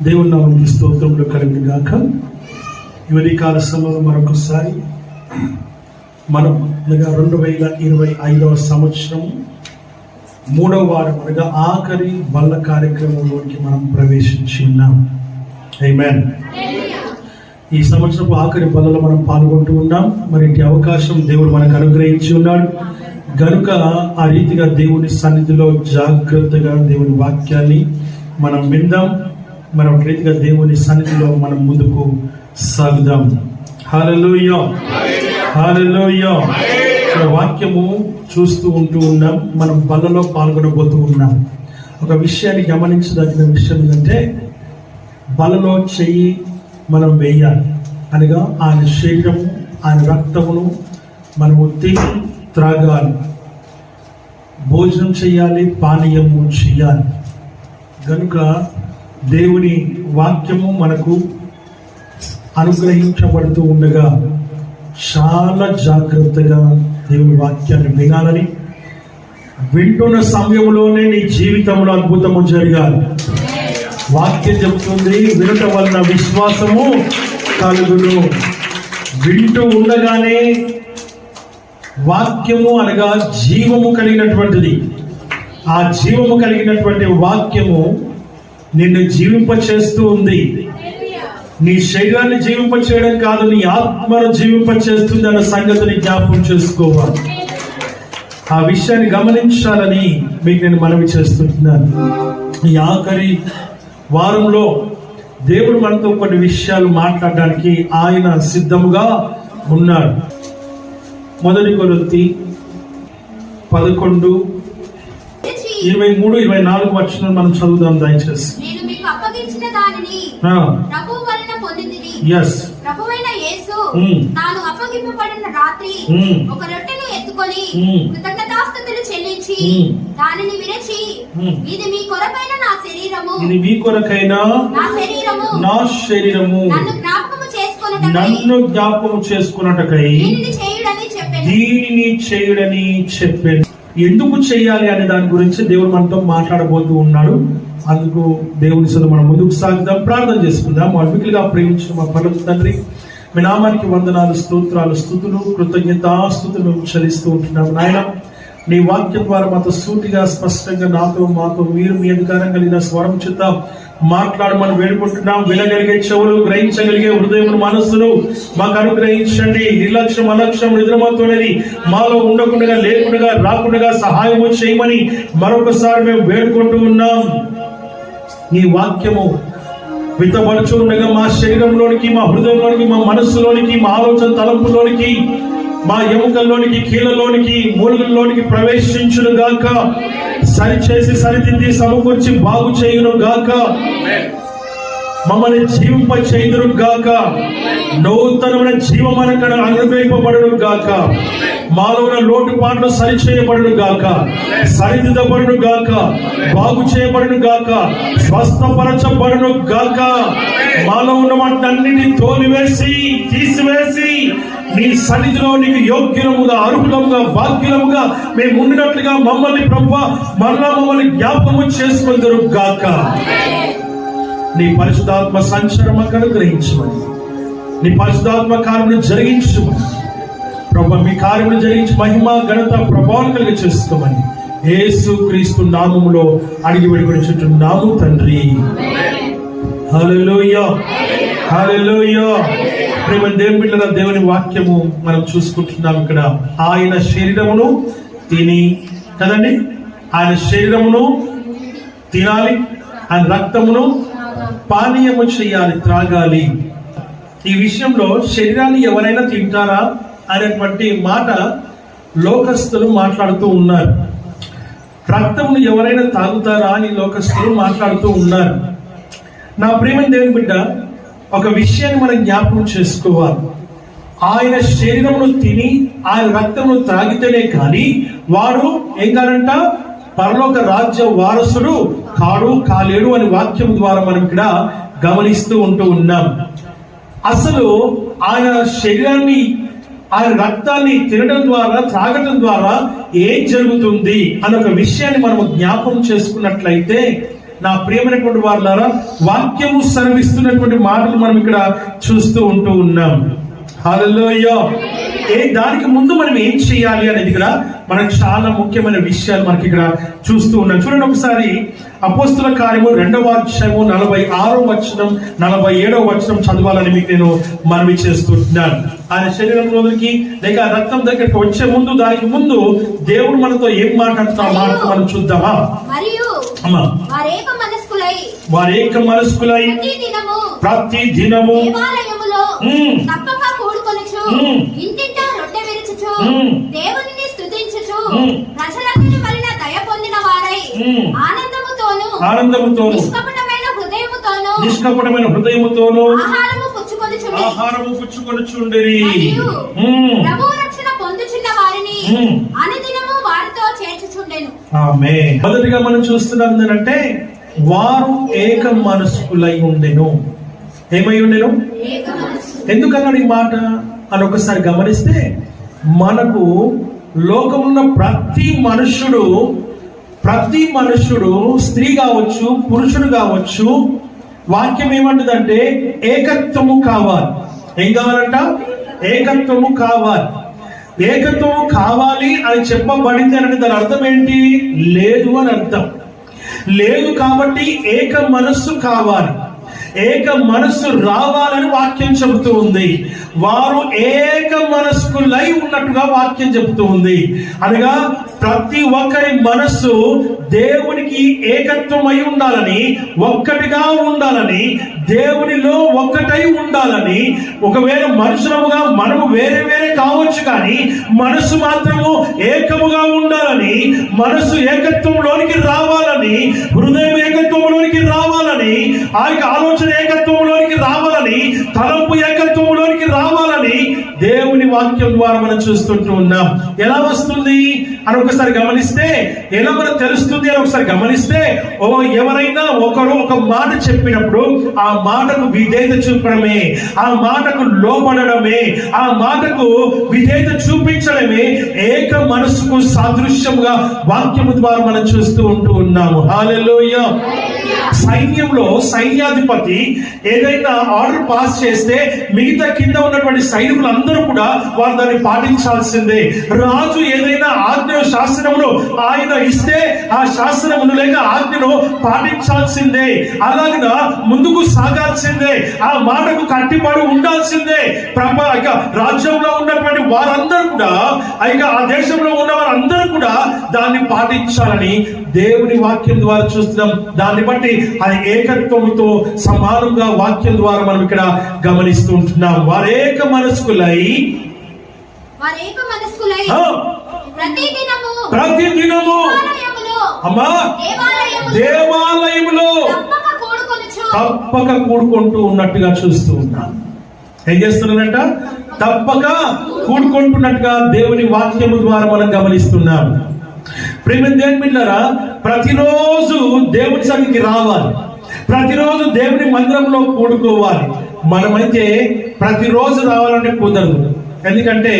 దేవుని నామానికి స్తోత్రములు కలుగును గాక. ఈ కాల సమయంలో మరొకసారి మనం 2025వ సంవత్సరం 3వ వారం అనగా ఆఖరి బల్ల కార్యక్రమంలోకి మనం ప్రవేశించి ఉన్నాం. ఆమేన్. ఈ సంవత్సరపు ఆఖరి బల్లలో మనం పాల్గొంటూ ఉన్నాం. మరి ఇంటి అవకాశం దేవుడు మనకు అనుగ్రహించి ఉన్నాడు గనుక ఆ రీతిగా దేవుని సన్నిధిలో జాగ్రత్తగా దేవుని వాక్యాన్ని మనం విందాం. మనం రీతిగా దేవుని సన్నిధిలో మనం ముందుకు సాగుదాం. హల్లెలూయా, హల్లెలూయా. వాక్యము చూస్తూ ఉంటూ ఉన్నాం. మనం బల్లలో పాల్గొనబోతూ ఉన్నాం. ఒక విషయాన్ని గమనించదగిన విషయం ఏంటంటే, బలలో చెయ్యి మనం వేయాలి అనగా ఆయన శరీరము ఆయన రక్తమును మనము తిని త్రాగాలి, భోజనం చేయాలి, పానీయము చేయాలి. కనుక దేవుని వాక్యము మనకు అనుగ్రహించబడుతూ ఉండగా చాలా జాగ్రత్తగా దేవుని వాక్యాన్ని వినాలని, వింటున్న సమయంలోనే నీ జీవితంలో అద్భుతము జరగాలి. వాక్యం చెబుతుంది, వినటం వలన విశ్వాసము కలుగును. వింటూ ఉండగానే వాక్యము అనగా జీవము కలిగినటువంటిది. ఆ జీవము కలిగినటువంటి వాక్యము నిన్ను జీవింపచేస్తూ ఉంది. నీ శరీరాన్ని జీవింపచేయడం కాదు, నీ ఆత్మను జీవింపచేస్తుంది అన్న సంగతిని జ్ఞాపకం చేసుకోవాలి. ఆ విషయాన్ని గమనించాలని మీకు నేను మనవి చేస్తున్నాను. ఈ ఆఖరి వారంలో దేవుడు మనతో కొన్ని విషయాలు మాట్లాడడానికి ఆయన సిద్ధముగా ఉన్నాడు. 1 కొరింథీ 11, 23, 24 వచనం మనం చదువుదాం దయచేసి. ప్రభువైన యేసు తాను అప్పగింపబడిన రాత్రి ఒక రొట్టెను ఎత్తుకొని కృతజ్ఞతాస్తుతులు చెల్లించి దానిని విరచి, ఇది మీ కొరకైన నా శరీరము, ఇది మీ కొరకైన నా శరీరము, నన్ను జ్ఞాపకము చేసుకున్నటకై దీనిని చేయుడని చెప్పాను. ఎందుకు చేయాలి అనే దాని గురించి దేవుడు మనతో మాట్లాడబోతూ ఉన్నాడు. అందుకు దేవుని సొంత మనం ముందుకు సాగుదాం, ప్రార్థన చేసుకుందాం. అద్భుతంగా ప్రేమించిన మా పరమ తండ్రి, మీ నామానికి వందనాలు, స్తోత్రాలు, స్తుతులు, కృతజ్ఞతాస్తుతులు చెల్లిస్తూ ఉంటున్నాం. నాయన, నీ వాక్యం ద్వారా మాతో సూటిగా స్పష్టంగా మాతో మీరు మీ అధికారం కలిగిన స్వరం చేత మాట్లాడమని వేడుకుంటున్నాం. వినగలిగే చెవులు, గ్రహించగలిగే హృదయం, మనస్సును మాకు అనుగ్రహించండి. నిర్లక్ష్యం, అలక్ష్యం, నిద్రమతోనేది మాలో ఉండకుండా, లేకుండా, రాకుండా సహాయము చేయమని మరొకసారి మేము వేడుకుంటూ ఉన్నాం. నీ వాక్యము విత్తబడుచు ఉండగా మా శరీరంలోనికి, మా హృదయంలోనికి, మా మనస్సులోనికి, మా ఆలోచన తలంపులోనికి, మా ఎముకల్లోనికి, కీళ్ళలోనికి, మూలుగుల్లోనికి ప్రవేశించును గాక. సరిచేసి సరిదిద్ది సమకూర్చి బాగు చేయును గాక. మమ్మల్ని జీవింప చేయుదురు గాక. నూతనమైన జీవమనకడ అనుగ్రహింపబడును గాక. మాలో ఉన్న లోటుపాట్లు సరిచేయబడును గాక, సరిదిద్దబడును గాక, బాగు చేయబడును గాక, స్వస్థపరచబడును గాక. మాలో ఉన్న వాటిని తోలివేసి తీసివేసి నీ సన్నిధిలో నీకు యోగ్యముగా, అర్హులముగా, భాగ్యులముగా మేము ఉండినట్లుగా మమ్మల్ని ప్రభువా మమ్మల్ని జ్ఞాపకము చేసుకుందరు గాక. నీ పరిశుద్ధాత్మ సంచరణ అనుగ్రహించమని, నీ పరిశుద్ధాత్మ కార్యమును జరిగించమని ప్రభు, మీ కార్యమును జరిగించి మహిమ, ఘనత, ప్రభావం కలిగి చేసుకోమని యేసు క్రీస్తు నామములో అడిగి వేడుకొనుచున్నాము తండ్రి. హల్లెలూయా, హల్లెలూయా. ప్రేమ దేవుని బిడ్డల, దేవుని వాక్యము మనం చూసుకుంటున్నాం. ఇక్కడ ఆయన శరీరమును తిని కదండి, ఆయన శరీరమును తినాలి, ఆయన రక్తమును పానీయము చేయాలి, త్రాగాలి. ఈ విషయంలో శరీరాన్ని ఎవరైనా తింటారా అనేటువంటి మాట లోకస్తులు మాట్లాడుతూ ఉన్నారు. రక్తమును ఎవరైనా తాగుతారా అని లోకస్తులు మాట్లాడుతూ ఉన్నారు. నా ప్రియమైన దేవుని బిడ్డ, ఒక విషయాన్ని మనం జ్ఞాపకం చేసుకోవాలి. ఆయన శరీరమును తిని ఆయన రక్తమును త్రాగితేనే కానీ వాడు ఏం కాదంట, పరలోక రాజ్య వారసుడు కాలేడు అని వాక్యం ద్వారా మనం ఇక్కడ గమనిస్తూ ఉంటూ ఉన్నాం. అసలు ఆయన శరీరాన్ని, ఆయన రక్తాన్ని తినడం ద్వారా, త్రాగటం ద్వారా ఏం జరుగుతుంది అనే ఒక విషయాన్ని మనం జ్ఞాపకం చేసుకున్నట్లయితే నా ప్రియమైనటువంటి వారులారా, వాక్యము సెలవిస్తున్నటువంటి మాటలు మనం ఇక్కడ చూస్తూ ఉంటూ ఉన్నాం. హల్లెలూయా. దానికి ముందు మనం ఏం చేయాలి అనేది ఇక్కడ మనకు చాలా ముఖ్యమైన విషయాలు మనకి ఇక్కడ చూస్తూ ఉన్నాం. చూడండి ఒకసారి అపోస్తుల కార్యము 2వ అధ్యాయము 46వ వచనం 47వ వచనం చదవాలని మీకు నేను మనవి చేస్తున్నాను. ఆయన శరీరంలోనికి లేక రక్తం దగ్గరికి వచ్చే ముందు, దానికి ముందు దేవుడు మనతో ఏం మాట్లాడుతున్నా మాట మనం చూద్దామా? వారు ఏక మనస్కులై ప్రతి దినము తప్పక కూడుకొనుచు ఇంటింటా రొట్టె విరుచుచు దేవునిని స్తుతించుచు ప్రజలందరి వలన దయ పొందిన వారై ఆనందముతోను నిష్కపటమైన హృదయముతోను ఆహారము పుచ్చుకొనుచుండిరి. ప్రభువు రక్షణ పొందుచున్న వారిని అనుదినము వారితో చేర్చుచుండెను. ఆమేన్. మొదటిగా మనం చూస్తున్నాం ఏంటంటే వారు ఏక మనస్కులై ఉండెను. ఏమై ఉండెను? ఎందుకన్నాడు ఈ మాట అని ఒకసారి గమనిస్తే, మనకు లోకమున్న ప్రతి మనుష్యుడు స్త్రీ కావచ్చు, పురుషుడు కావచ్చు, వాక్యం ఏమంటుందంటే ఏకత్వము కావాలి. ఏం కావాలంట? ఏకత్వము కావాలి. ఏకత్వము కావాలి అని చెప్పబడింది అంటే దాని అర్థం ఏంటి? లేదు అని అర్థం. లేదు కాబట్టి ఏక మనస్సు కావాలి, ఏక మనస్సు రావాలని వాక్యం చెబుతూ ఉంది. వారు ఏక మనస్కులై ఉన్నట్టుగా వాక్యం చెబుతూ ఉంది. అనగా ప్రతి ఒక్కరి మనస్సు దేవునికి ఏకత్వమై ఉండాలని, ఒక్కటిగా ఉండాలని, దేవునిలో ఒక్కటై ఉండాలని. ఒకవేళ మనుషులముగా మనము వేరే వేరే కావచ్చు, కానీ మనస్సు మాత్రము ఏకముగా ఉండాలని, మనస్సు ఏకత్వంలోనికి రావాలని, హృదయం ఏకత్వంలోనికి రావాలని, ఆ యొక్క ఆలోచన ఏకత్వంలోనికి రావాలని, తలంపు ఏకత్వంలోనికి రావాలని దేవుని వాక్యం ద్వారా మనం చూస్తుంటూ ఉన్నాం. ఎలా వస్తుంది అని ఒకసారి గమనిస్తే, ఎలా మనకు తెలుస్తుంది అని ఒకసారి గమనిస్తే, ఎవరైనా ఒకరు ఒక మాట చెప్పినప్పుడు ఆ మాటకు విధేయత చూపడమే, ఆ మాటకు లోబడమే, ఆ మాటకు విధేయత చూపించడమే ఏక మనసుకు సాదృశ్యంగా వాక్యము ద్వారా మనం చూస్తూ ఉంటూ ఉన్నాము. హల్లెలూయా. సైన్యంలో సైన్యాధిపతి ఏదైనా ఆర్డర్ పాస్ చేస్తే మిగతా కింద ఉన్నటువంటి సైనికులు అందరూ కూడా వారు దాన్ని పాటించాల్సిందే. రాజు ఏదైనా ఆజ్ఞ శాస్త్రమును ఆయన ఇస్తే ఆ శాస్త్రమును లేక ఆజ్ఞను పాటించాల్సిందే. అలాగిన ముందుకు సాగాల్సిందే, ఆ మాటకు కట్టిబడి ఉండాల్సిందే. రాజ్యంలో ఉన్నటువంటి వారందరూ కూడా, ఆ దేశంలో ఉన్న వారందరూ కూడా దాన్ని పాటించాలని దేవుని వాక్యం ద్వారా చూస్తున్నాం. దాన్ని బట్టి అది ఏకత్వముతో సమానంగా వాక్యం ద్వారా మనం ఇక్కడ గమనిస్తూ ఉంటున్నాం. వారేక మనస్కులై ప్రతి దినము అమ్మా దేవాలయములో తప్పక కూడుకుంటూ ఉన్నట్టుగా చూస్తూ ఉన్నాం. ఏం చేస్తున్నారంట? తప్పక కూడుకుంటున్నట్టుగా దేవుని వాక్యము ద్వారా మనం గమనిస్తున్నాం. ప్రియమైన దేవుని బిడ్డలారా, ప్రతిరోజు దేవుని సన్నిధికి రావాలి, ప్రతిరోజు దేవుని మందిరంలో కూడుకోవాలి. మనమైతే ప్రతిరోజు రావాలంటే కుదరదు. ఎందుకంటే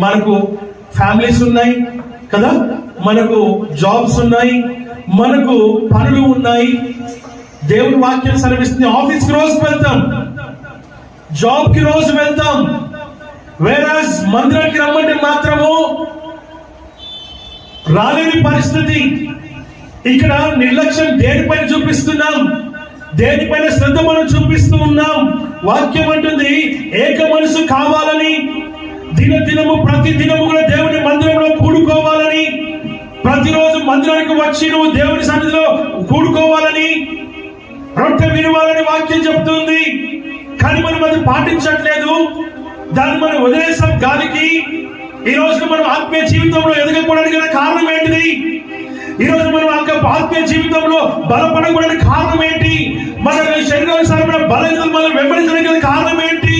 మనకు ఫ్యామిలీస్ ఉన్నాయి కదా, మనకు జాబ్స్ ఉన్నాయి, మనకు పనులు ఉన్నాయి. దేవుని వాక్యం సెలవిస్తుంది, ఆఫీస్కి రోజు వెళ్తాం, జాబ్కి రోజు వెళ్తాం. వేరాజ్ మందిరానికి రమ్మంటే మాత్రము రాలేని పరిస్థితి. ఇక్కడ నిర్లక్ష్యం దేనిపైన చూపిస్తున్నాం? దేనిపైన శ్రద్ధ మనం చూపిస్తూ ఉన్నాం? వాక్యం అంటుంది ఏక మనసు కావాలని, దినదినము ప్రతి దినము కూడా దేవుని మందిరంలో కూడుకోవాలని, ప్రతిరోజు మందిరానికి వచ్చి నువ్వు దేవుని సన్నిధిలో కూడుకోవాలని, రొట్టె వినవాలని వాక్యం చెప్తుంది. కానీ మనం అది పాటించట్లేదు, దాన్ని మనం వదిలేసాం గాలికి. ఈ రోజు మనం ఆత్మీయ జీవితంలో ఎదగకపోవడానికి కారణం ఏంటిది? ఈ రోజు మనం ఆత్మీయ జీవితంలో బలపడకపోవడానికి కారణం ఏంటి? మన శరీరానుసారమైన బలహీనతలు మనం వెంబడించడానికి కారణం ఏంటి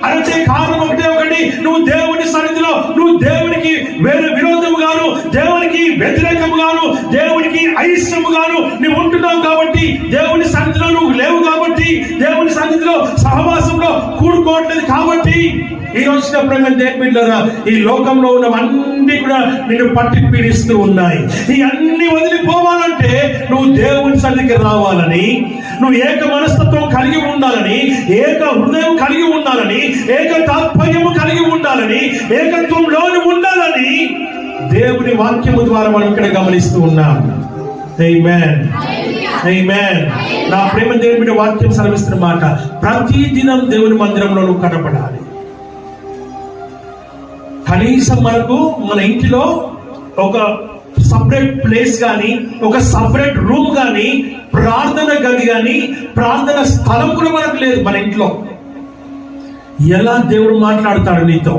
అంటే కారణం ఒకటి, నువ్వు దేవుని సన్నిధిలో నువ్వు దేవునికి వేరే విరోధముగాను, దేవునికి వ్యతిరేకముగాను, దేవునికి అయిష్టముగాను నువ్వు ఉంటున్నావు కాబట్టి, దేవుని సన్నిధిలో నువ్వు లేవు కాబట్టి, దేవుని సన్నిధిలో సహవాసంలో కూడుకోవట్లేదు కాబట్టి కాబట్టి ఈ రోజున ప్రేమ దేవుళ్ళారా, ఈ లోకంలో ఉన్నవన్నీ కూడా నిన్ను పట్టి పీడిస్తూ ఉన్నాయి. ఈ అన్ని వదిలిపోవాలంటే నువ్వు దేవుని సన్నిధికి రావాలని, నువ్వు ఏక మనస్తత్వం కలిగి ఉండాలని, ఏక హృదయం కలిగి ఉండాలని, ఏక తాత్పర్యము కలిగి ఉండాలని, ఏకత్వంలోని ఉండాలని దేవుని వాక్యము ద్వారా మనం ఇక్కడ గమనిస్తూ ఉన్నాం. ఆమేన్, ఆమేన్. నా ప్రేమ దేవుని వాక్యం సెలవిస్తున్న మాట, ప్రతి దినం దేవుని మందిరంలో నువ్వు కనపడాలి. కనీసం మనకు మన ఇంటిలో ఒక సపరేట్ ప్లేస్ కానీ, ఒక సపరేట్ రూమ్ కానీ, ప్రార్థన గది కానీ, ప్రార్థన స్థలం కూడా మనకు లేదు మన ఇంట్లో. ఎలా దేవుడు మాట్లాడతాడు నీతో,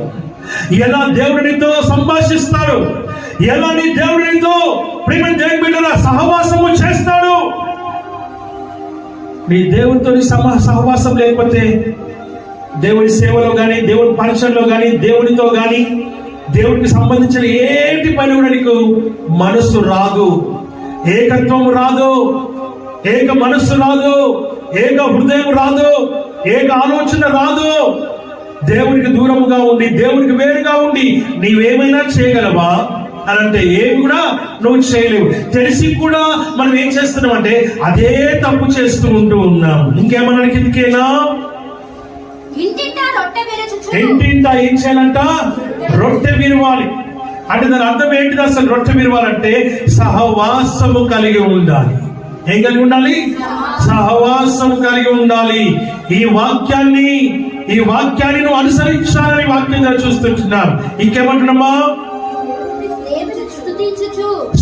ఎలా దేవుడు నీతో సంభాషిస్తాడు, ఎలా నీ దేవుడు నీతో ప్రేమ దేవుని బిడ్డల సహవాసము చేస్తాడు. నీ దేవునితో సహవాసం లేకపోతే దేవుని సేవలో కానీ, దేవుని పరిచయంలో కానీ, దేవునితో కానీ, దేవునికి సంబంధించిన ఏంటి పని కూడా నీకు మనస్సు రాదు, ఏకత్వం రాదు, ఏక మనస్సు రాదు, ఏక హృదయం రాదు, ఏక ఆలోచన రాదు. దేవునికి దూరముగా ఉండి, దేవునికి వేరుగా ఉండి నీవేమైనా చేయగలవా అని అంటే ఏమి కూడా నువ్వు చేయలేవు. తెలిసి కూడా మనం ఏం చేస్తున్నాం అంటే అదే తప్పు చేస్తూ ఉంటూ ఉన్నాం. ఇంకేమన్నా కిందకేనా? ఇంటింటా ఏం చేయాలంట? రొట్టె విరవాలి. అంటే దాని అర్థం ఏంటిది అసలు? రొట్టె విరవాలంటే సహవాసము కలిగి ఉండాలి. ఏం కలిగి ఉండాలి? సహవాసం కలిగి ఉండాలి. ఈ వాక్యాన్ని నువ్వు అనుసరించాలని వాక్యం చూస్తుంటున్నాను. ఇంకేమంటున్నామా?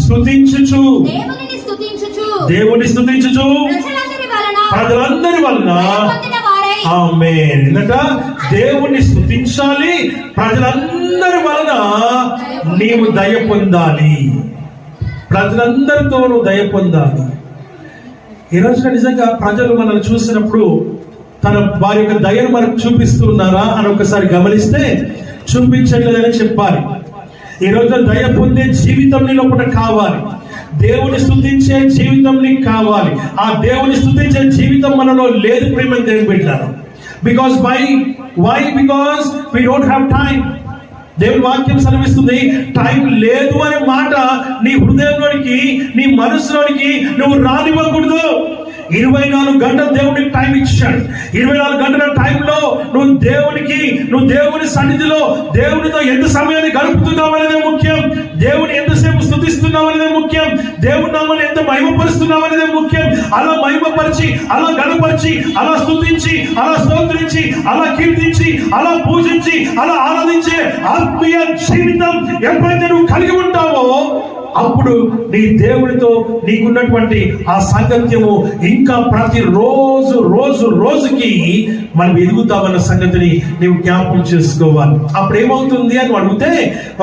స్తుతించుచు, దేవుని స్తుతించుచు ప్రజలందరి వలన. ఆమేన్. ఎందుకంటే దేవుణ్ణి స్తుతించాలి, ప్రజలందరి వలన నీవు దయ పొందాలి, ప్రజలందరితో నువ్వు దయ పొందాలి. ఈ రోజున నిజంగా ప్రజలు మనల్ని చూసినప్పుడు వారి యొక్క దయను మనకు చూపిస్తున్నారా అని ఒకసారి గమనిస్తే చూపించట్లేదని చెప్పాలి. ఈ రోజు దయ పొందే జీవితం నీ లోపల కావాలి, దేవుని స్తుతించే జీవితం నీకు కావాలి. ఆ దేవుని స్తుతించే జీవితం మనలో లేదు ప్రేమ దేవుని బిడ్డలారా. Because why because we don't have time. దేవుని వాక్యం సెలవిస్తుంది, టైం లేదు అనే మాట నీ హృదయంలోనికి, నీ మనసులోనికి నువ్వు రానివ్వకూడదు. 24 గంటలు దేవునికి టైం ఇచ్చాడు. 24 గంటల టైంలో నువ్వు దేవుని సన్నిధిలో దేవునితో ఎంత సమయాన్ని గడుపుతున్నావు అనేదే ముఖ్యం. దేవుని ఎంతసేపు స్తుతిస్తున్నావు అనేదే ముఖ్యం. దేవుని నామాన్ని ఎంత మహిమపరుస్తున్నావు అనేదే ముఖ్యం. అలా మహిమపరిచి, అలా గణపరిచి, అలా స్తుతించి, అలా స్తోత్రించి, అలా కీర్తించి, అలా పూజించి, అలా ఆరాధించే ఆత్మీయ జీవితం ఎప్పుడైతే నువ్వు కలిగి ఉంటావో అప్పుడు నీ దేవుడితో నీకున్నటువంటి ఆ సాంగత్యము ఇంకా ప్రతి రోజుకి మనం ఎదుగుతామన్న సంగతిని నీవు జ్ఞాపకం చేసుకోవాలి. అప్పుడు ఏమవుతుంది అని అడిగితే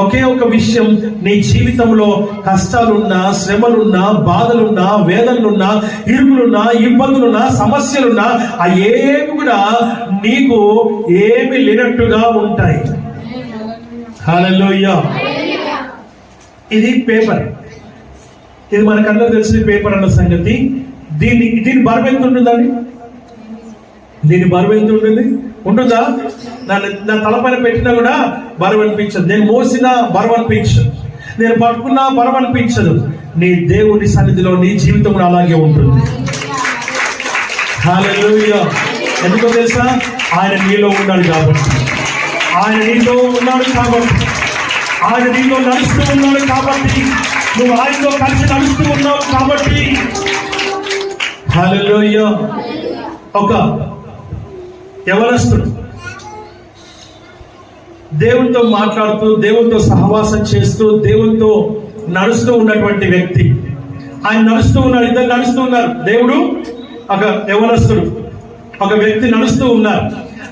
ఒకే ఒక విషయం, నీ జీవితంలో కష్టాలున్నా, శ్రమలున్నా, బాధలున్నా, వేదనలున్నా, ఇరుకులున్నా, ఇబ్బందులున్నా, సమస్యలున్నా ఆ ఏమి కూడా నీకు ఏమి లేనట్టుగా ఉంటాయి. హల్లెలూయా. ఇది పేపర్, ఇది మనకందరూ తెలిసిన పేపర్ అన్న సంగతి. దీని బరువు ఎంత ఉంటుందండి? దీని బరువు ఎంత ఉంటుంది? ఉంటుందా? నా తలపైన పెట్టినా కూడా బరువు అనిపించదు, నేను మోసినా బరువు అనిపించదు, నేను పట్టుకున్నా బరువు అనిపించదు. నీ దేవుని సన్నిధిలో నీ జీవితం అలాగే ఉంటుంది. హల్లెలూయా. ఎందుకో తెలుసా? ఆయన నీలో ఉన్నాడు కాబట్టి, ఆయన నీలో ఉన్నాడు కాబట్టి, ఆయన నీలో నడుస్తూ ఉన్నాడు కాబట్టి, నువ్వు ఆయనలో కలిసి నడుస్తూ ఉన్నావు కాబట్టి. హల్లెలూయా. ఒక యవనస్తుడు దేవునితో మాట్లాడుతూ, దేవునితో సహవాసం చేస్తూ, దేవునితో నడుస్తూ ఉన్నటువంటి వ్యక్తి. ఆయన నడుస్తూ ఉన్నాడు, ఇద్దరు నడుస్తూ ఉన్నారు. దేవుడు, ఒక యవనస్తుడు, ఒక వ్యక్తి నడుస్తూ ఉన్నారు.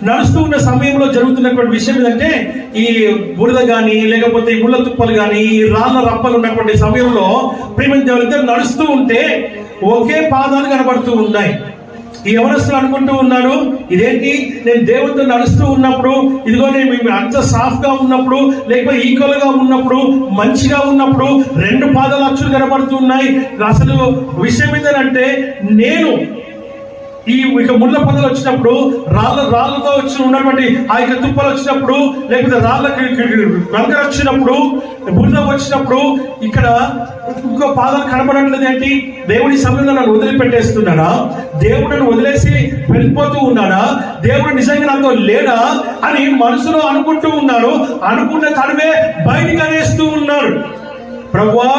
నడుస్తూ ఉన్న సమయంలో జరుగుతున్నటువంటి విషయం ఏంటంటే, ఈ బురద కానీ, లేకపోతే ఈ ముళ్ళ తుప్పలు కానీ, ఈ రాళ్ళ రప్పలు ఉన్నటువంటి సమయంలో ప్రేమ దేవుడిద్దరు నడుస్తూ ఉంటే ఒకే పాదాలు కనబడుతూ ఉన్నాయి. ఈ యవనస్తులు అనుకుంటూ ఉన్నాడు, ఇదేంటి, నేను దేవుడితో నడుస్తూ ఉన్నప్పుడు, ఇదిగో నేను అంత సాఫ్ట్ గా ఉన్నప్పుడు, లేకపోతే ఈక్వల్ గా ఉన్నప్పుడు, మంచిగా ఉన్నప్పుడు 2 పాదాలు అచ్చులు కనబడుతూ ఉన్నాయి. అసలు విషయం ఏంటంటే, నేను ఇక ముళ్ళ పొదలు వచ్చినప్పుడు, రాళ్ళతో వచ్చి ఉన్నటువంటి ఆ యొక్క తుప్పలు వచ్చినప్పుడు, లేకపోతే రాళ్ళకి కంకర వచ్చినప్పుడు, బురద వచ్చినప్పుడు, ఇక్కడ ఇంకో పాదాలు కనబడట్లేదు. ఏంటి? దేవుడి సమయంలో నన్ను వదిలిపెట్టేస్తున్నాడా? దేవుడిని వదిలేసి వెళ్ళిపోతూ ఉన్నాడా? దేవుడు నిజంగా నాతో లేడా అని మనసులో అనుకుంటూ ఉన్నాడు. అనుకున్న తడవే బయటికి అనేస్తూ ఉన్నాడు. ప్రభువా,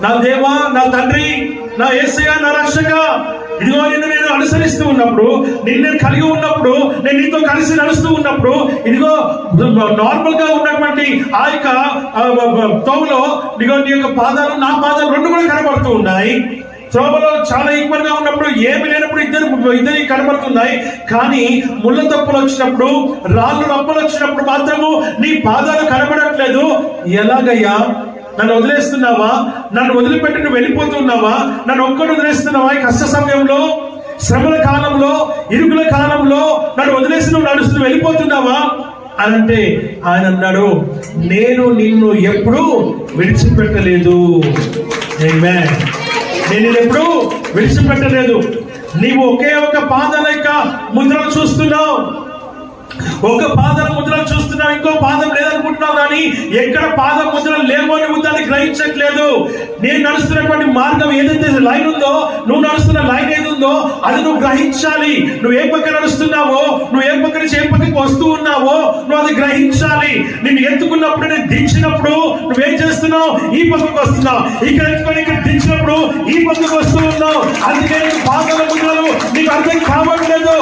నా దేవా, నా తండ్రి, నా యేసయ్య, నా రక్షక, ఇదిగో నిన్ను నేను అనుసరిస్తూ ఉన్నప్పుడు, నిన్ను కలిగి ఉన్నప్పుడు, నేను నీతో కలిసి నడుస్తూ ఉన్నప్పుడు, ఇదిగో నార్మల్ గా ఉన్నటువంటి ఆ యొక్క తోవలో ఇదిగో నీ యొక్క పాదాలు, నా పాదాలు రెండు కూడా కనబడుతూ ఉన్నాయి. త్రోవలో చాలా ఈక్వల్ గా ఉన్నప్పుడు, ఏమి లేనప్పుడు ఇద్దరు కనబడుతున్నాయి. కానీ ముళ్ళ తప్పులు వచ్చినప్పుడు, రాళ్ళు రప్పలు వచ్చినప్పుడు మాత్రము నీ పాదాలు కనబడట్లేదు. ఎలాగయ్యా? నన్ను వదిలేస్తున్నావా? నన్ను వదిలిపెట్టి నువ్వు వెళ్ళిపోతున్నావా? నన్ను ఒక్కడు వదిలేస్తున్నావా? కష్ట సమయంలో, శ్రమల కాలంలో, ఇరుకుల కాలంలో నన్ను వదిలేసి నువ్వు నడుస్తూ వెళ్ళిపోతున్నావా అని అంటే ఆయన అన్నాడు, నేను నిన్ను ఎప్పుడూ విడిచిపెట్టలేదు. ఆమేన్. నేను నిన్ను ఎప్పుడూ విడిచిపెట్టలేదు. నీవు ఒకే ఒక పాదాల యొక్క ముద్రను చూస్తున్నావు, ఒక పాదం ముద్రలు చూస్తున్నావు, ఇంకో పాదం లేదనుకుంటున్నావు. కానీ ఎక్కడ పాదం ముద్రలు లేవో నువ్వు దాన్ని గ్రహించట్లేదు. నేను నడుస్తున్నటువంటి మార్గం ఏదైతే లైన్ ఉందో, నువ్వు నడుస్తున్న లైన్ ఏది ఉందో అది నువ్వు గ్రహించాలి. నువ్వు ఏ పక్క నడుస్తున్నావో, నువ్వు ఏ పక్క నుంచి ఏ పక్కకి వస్తూ ఉన్నావో నువ్వు అది గ్రహించాలి. నిన్ను ఎత్తుకున్నప్పుడు, నేను దించినప్పుడు నువ్వేం చేస్తున్నావు? ఈ పక్కకు వస్తున్నావు. ఇక్కడ ఎత్తుకొని ఇక్కడ దించినప్పుడు ఈ పక్కకు వస్తూ ఉన్నావు. అందుకే పాదాల ముద్రలు నీకు అర్థం కావట్లేదు.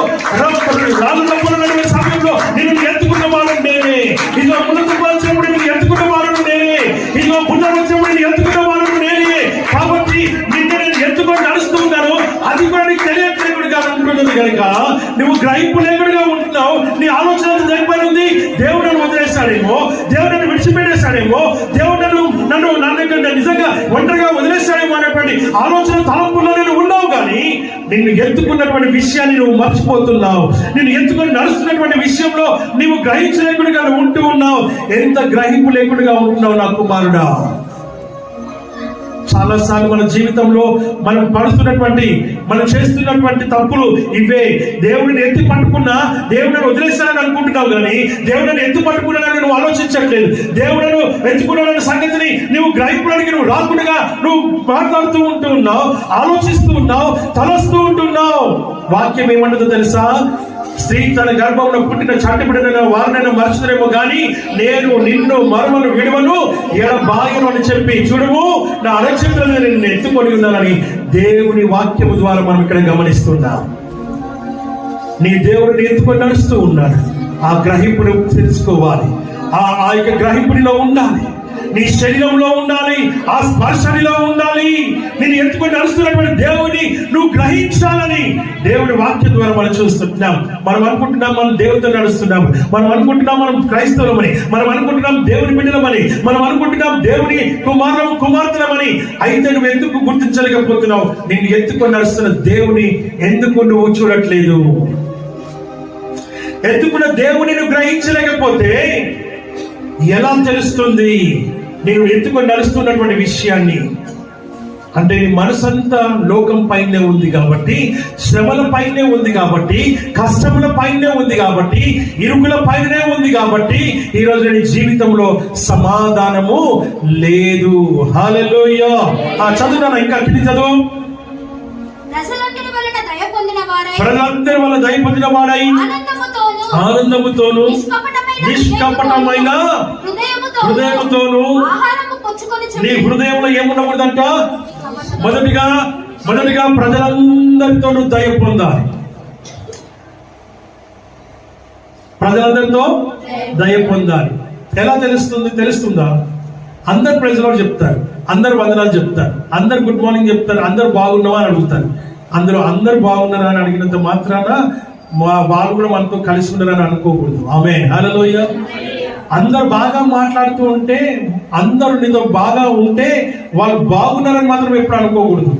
రాళ్ళు తప్పుల నడిపే సమయంలో నిన్ను ఎత్తుకున్న వాడు నేనే. ఇదిగో ముందుకు వచ్చినప్పుడు నేను ఎత్తుకున్న వాడు నేనే. ఇదిగో ముందుకు వచ్చినప్పుడు నేను ఎత్తుకున్న వాడు నేనే. కాబట్టి నిన్ను నేను ఎత్తుకొని నడుస్తూ ఉన్నాను. అది కూడా నీకు తెలియట్లేకుడుగా ఉంటున్నది కనుక నువ్వు గ్రహింపు లేకుడుగా ఉంటున్నావు. నీ ఆలోచన దగ్గర ఉంది. దేవుడు నన్ను వదిలేస్తాడేమో, దేవుడు నన్ను విడిచిపెట్టేస్తాడేమో, దేవుడు నన్ను నిజంగా ఒంటరిగా వదిలేస్తాడేమో అనేటువంటి ఆలోచన తలంపుల్లో నేను ఉన్నావు. కానీ నిన్ను ఎత్తుకున్నటువంటి విషయాన్ని నువ్వు మర్చిపోతున్నావు. నిన్ను ఎత్తుకొని నడుస్తున్నటువంటి విషయంలో నీవు గ్రహించలేకుండా ఉంటూ ఉన్నావు. ఎంత గ్రహింపు లేకుండా ఉంటున్నావు నా కుమారుడా. చాలా సార్లు మన జీవితంలో మనం పడుతున్నటువంటి, మనం చేస్తున్నటువంటి తప్పులు ఇవే. దేవుడిని ఎత్తి పట్టుకున్నా దేవుడిని వదిలేస్తానని అనుకుంటున్నావు. కానీ దేవుడిని ఎత్తి పట్టుకున్నానని నువ్వు ఆలోచించట్లేదు. దేవుడును ఎత్తుకున్నాడనే సంగతిని నువ్వు గ్రహింపడానికి నువ్వు రాకుండా నువ్వు మాట్లాడుతూ ఉంటూ ఉన్నావు, ఆలోచిస్తూ ఉన్నావు, తలస్తూ ఉంటున్నావు. వాక్యం ఏమంటుందో తెలుసా? స్త్రీ తన గర్భంలో పుట్టిన చంటిబిడ్డనైనా వారినైనా మరచుదరేమో కానీ నేను నిన్ను మరువను విడువను ఎడబాయను అని చెప్పి, చూడము నా అరచేతులను నిన్ను ఎత్తుకొని ఉన్నానని దేవుని వాక్యము ద్వారా మనం ఇక్కడ గమనిస్తున్నాం. నీ దేవుడిని ఎత్తుకొని నడుస్తూ ఉన్నాడు. ఆ గ్రహింపుని తెలుసుకోవాలి. ఆ యొక్క గ్రహింపునిలో ఉండాలి. నీ శరీరంలో ఉండాలి, ఆ స్పర్శనిలో ఉండాలి. నేను ఎత్తుకొని నడుస్తున్నటువంటి దేవుని నువ్వు గ్రహించాలని దేవుని వాక్యం ద్వారా మనం చూస్తున్నాం. మనం అనుకుంటున్నాం మనం దేవుడితో నడుస్తున్నాం, మనం అనుకుంటున్నాం మనం క్రైస్తవులమని, మనం అనుకుంటున్నాం దేవుని బిడ్డలమని, మనం అనుకుంటున్నాం దేవుని కుమార్తెలమని. అయితే నువ్వు ఎందుకు గుర్తించలేకపోతున్నావు? నిన్ను ఎత్తుకొని నడుస్తున్న దేవుని ఎందుకు నువ్వు చూడట్లేదు? ఎత్తుకున్న దేవుని నువ్వు గ్రహించలేకపోతే ఎలా తెలుస్తుంది నేను ఎత్తుకొని నడుస్తున్నటువంటి విషయాన్ని? అంటే నీ మనసంతా లోకం పైనే ఉంది కాబట్టి, శ్రమల పైనే ఉంది కాబట్టి, కష్టముల పైనే ఉంది కాబట్టి, ఇరుకుల పైనే ఉంది కాబట్టి ఈ రోజు నీ జీవితంలో సమాధానము లేదు. హల్లెలూయా. చదువునా ఇంకా కింది చదువు. ప్రజలందరి వల్ల దయ పొందిన వాడై ఆనందముతోను నిష్కపటమైన హృదయముతోను. నీ హృదయంలో ఏముండకూడదంట? మొదటిగా ప్రజలందరితోనూ దయ పొందాలి. ప్రజలందరితో దయ పొందాలి. ఎలా తెలుస్తుందా? అందరు ప్రజలు చెప్తారు, అందరు వందనాలు చెప్తారు, అందరు గుడ్ మార్నింగ్ చెప్తారు, అందరు బాగున్నావా అని అడుగుతారు. అందరు బాగున్నారా అని అడిగినంత మాత్రాన వాళ్ళు కూడా మనతో కలిసి ఉన్నారని అనుకోకూడదు. ఆమేన్. హల్లెలూయా. అందరు బాగా మాట్లాడుతూ ఉంటే, అందరు నీతో బాగా ఉంటే వాళ్ళు బాగున్నారని మాత్రం ఎప్పుడు అనుకోకూడదు.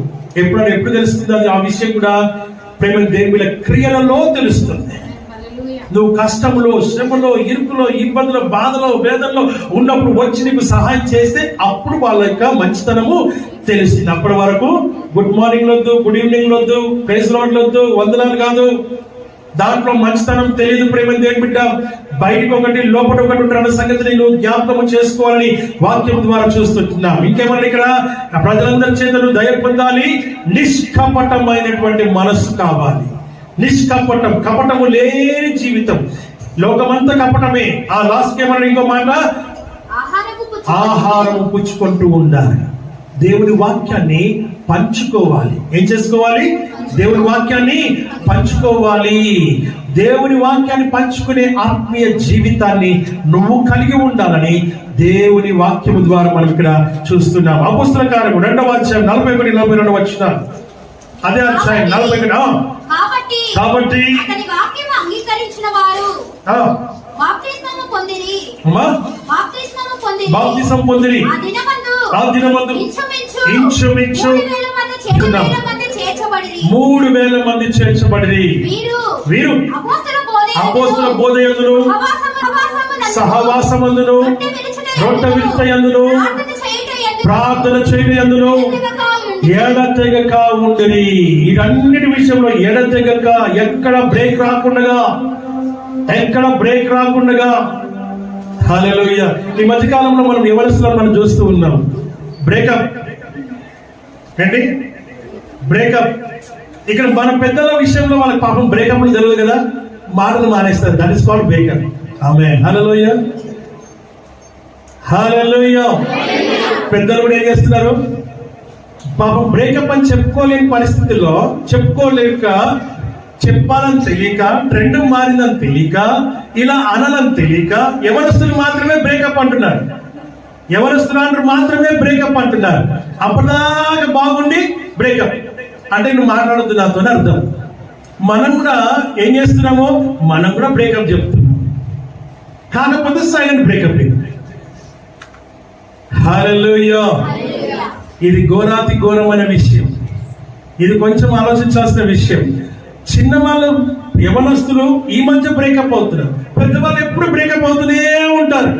ఎప్పుడు తెలుస్తుంది అది? ఆ విషయం కూడా ప్రేమ దేవుని క్రియలలో తెలుస్తుంది. నువ్వు కష్టంలో, శ్రమలో, ఇరుకులో, ఇబ్బందులో, బాధలో, వేదనలో ఉన్నప్పుడు వచ్చి నీకు సహాయం చేస్తే అప్పుడు వాళ్ళ యొక్క మంచితనము తెలుస్తుంది. అప్పటి వరకు గుడ్ మార్నింగ్ వద్దు, గుడ్ ఈవినింగ్ వద్దు, ప్రైజ్ లార్డ్ వద్దు, వందనాలు కాదు. దాంట్లో మంచితనం తెలియదు. ప్రేమ దేవుని బిడ్డ, బయటకు ఒకటి లోపల ఒకటి ఉంటారన్న సంగతిని నువ్వు జ్ఞాపకం చేసుకోవాలని వాక్యం ద్వారా చూస్తున్నాం. ఇంకేమన్నా ఇక్కడ ప్రజలందరి చేత నువ్వు దయ పొందాలి. నిష్కపటమైనటువంటి మనస్సు కావాలి. నిష్కపటం, కపటము లేని జీవితం. లోకమంతా కపటమే. ఆ లాస్ట్ ఏమన్నా ఇంకో మాట, ఆహారము పుచ్చుకుంటూ ఉండాలి. దేవుని వాక్యాన్ని పంచుకోవాలి. ఏం చేసుకోవాలి? దేవుని వాక్యాన్ని పంచుకోవాలి. దేవుని వాక్యాన్ని పంచుకునే ఆత్మీయ జీవితాన్ని నువ్వు కలిగి ఉండాలని దేవుని వాక్యము ద్వారా మనం ఇక్కడ చూస్తున్నాం. అపోస్తల కార్యము 2వ అధ్యాయం 41-42 వచనం. అదే అధ్యాయం 41. కాబట్టి అంగీకరించిన వారు బాప్తిస్మము పొందిరి. బాప్తిసం పొందిరి. ఆ దినమందు ఇంచుమించు 3,000 మంది చేర్చబడిరి. వీరు అపోస్తల బోధయందును, సహవాసమందును, రొట్టె విరుచుటయందును, ప్రార్థన చేయుటయందును ఎడతెగక ఉండిరి. వీటన్నిటి విషయంలో ఎడతెగక, ఎక్కడ బ్రేక్ రాకుండా. హల్లెలూయా. ఈ మధ్యకాలంలో మనం యవనస్తులను మనం చూస్తూ ఉన్నాం. బ్రేకప్ ఏంటి? బ్రేకప్. ఇక్కడ మన పెద్దల విషయంలో వాళ్ళకి పాపం బ్రేకప్ జరగదు కదా, మాటలు మానేస్తారు. That is called breakup. ఆమేన్. హల్లెలూయా, హల్లెలూయా. పెద్దలు కూడా ఏం చేస్తున్నారు? పాపం బ్రేకప్ అని చెప్పుకోలేని పరిస్థితుల్లో, చెప్పుకోలేక, చెప్పాలని తెలియక, ట్రెండ్ మారిందని తెలియక, ఇలా అనాలని తెలియక యవనస్తులు మాత్రమే బ్రేకప్ అంటున్నారు. యవనస్తులు మాత్రమే బ్రేకప్ అంటున్నారు. అప్పటిదాకా బాగుండి బ్రేకప్ అంటే నువ్వు మాట్లాడొద్దు నాతో అర్థం. మనం కూడా ఏం చేస్తున్నామో, మనం కూడా బ్రేకప్ చెప్తున్నాం. కాకపోతే సైలెంట్ బ్రేకప్. హల్లెలూయా. ఇది ఘోరాతి ఘోరమైన విషయం. ఇది కొంచెం ఆలోచించాల్సిన విషయం. చిన్నవాళ్ళు యవనస్తులు ఈ మధ్య బ్రేకప్ అవుతున్నారు. పెద్దవాళ్ళు ఎప్పుడు బ్రేకప్ అవుతూనే ఉంటారు.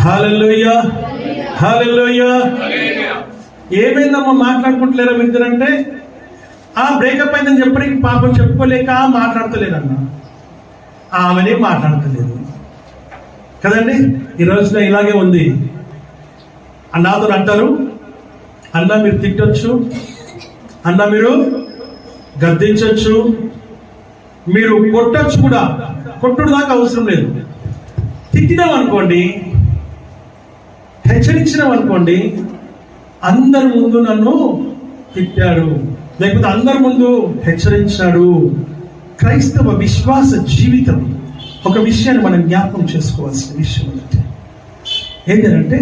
హల్లెలూయా, హల్లెలూయా. ఏమైందమ్మా మాట్లాడుకుంటలేరా మీరంటే, ఆ బ్రేకప్ అయిందని చెప్పడానికి పాపం చెప్పుకోలేక మాట్లాడతలేదన్న. ఆమెనే మాట్లాడతలేదు కదండి. ఈ రోజున ఇలాగే ఉంది. నాతో అంటారు, అన్న మీరు తిట్టొచ్చు, అన్న మీరు గద్దించవచ్చు, మీరు కొట్టచ్చు కూడా. కొట్టుడు దాకా అవసరం లేదు. తిట్టినాం అనుకోండి, హెచ్చరించినాం అనుకోండి, అందరి ముందు నన్ను తిట్టాడు, లేకపోతే అందరి ముందు హెచ్చరించాడు. క్రైస్తవ విశ్వాస జీవితం ఒక విషయాన్ని మనం జ్ఞాపకం చేసుకోవాల్సిన విషయం ఏంటంటే,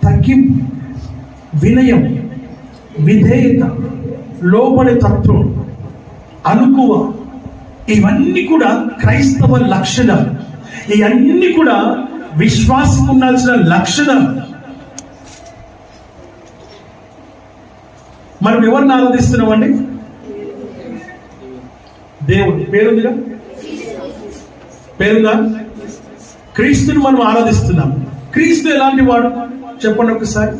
తగ్గింపు, వినయం, విధేయత, లోబడే తత్వం, అనుకువ, ఇవన్నీ కూడా క్రైస్తవ లక్షణం. ఇవన్నీ కూడా విశ్వాసం ఉండాల్సిన లక్షణం. మనం ఎవరిని ఆరాధిస్తున్నామండి? దేవుడు. పేరుందిగా, పేరుందా? క్రీస్తుని మనం ఆరాధిస్తున్నాం. క్రీస్తు ఎలాంటి వాడు చెప్పండి ఒకసారి.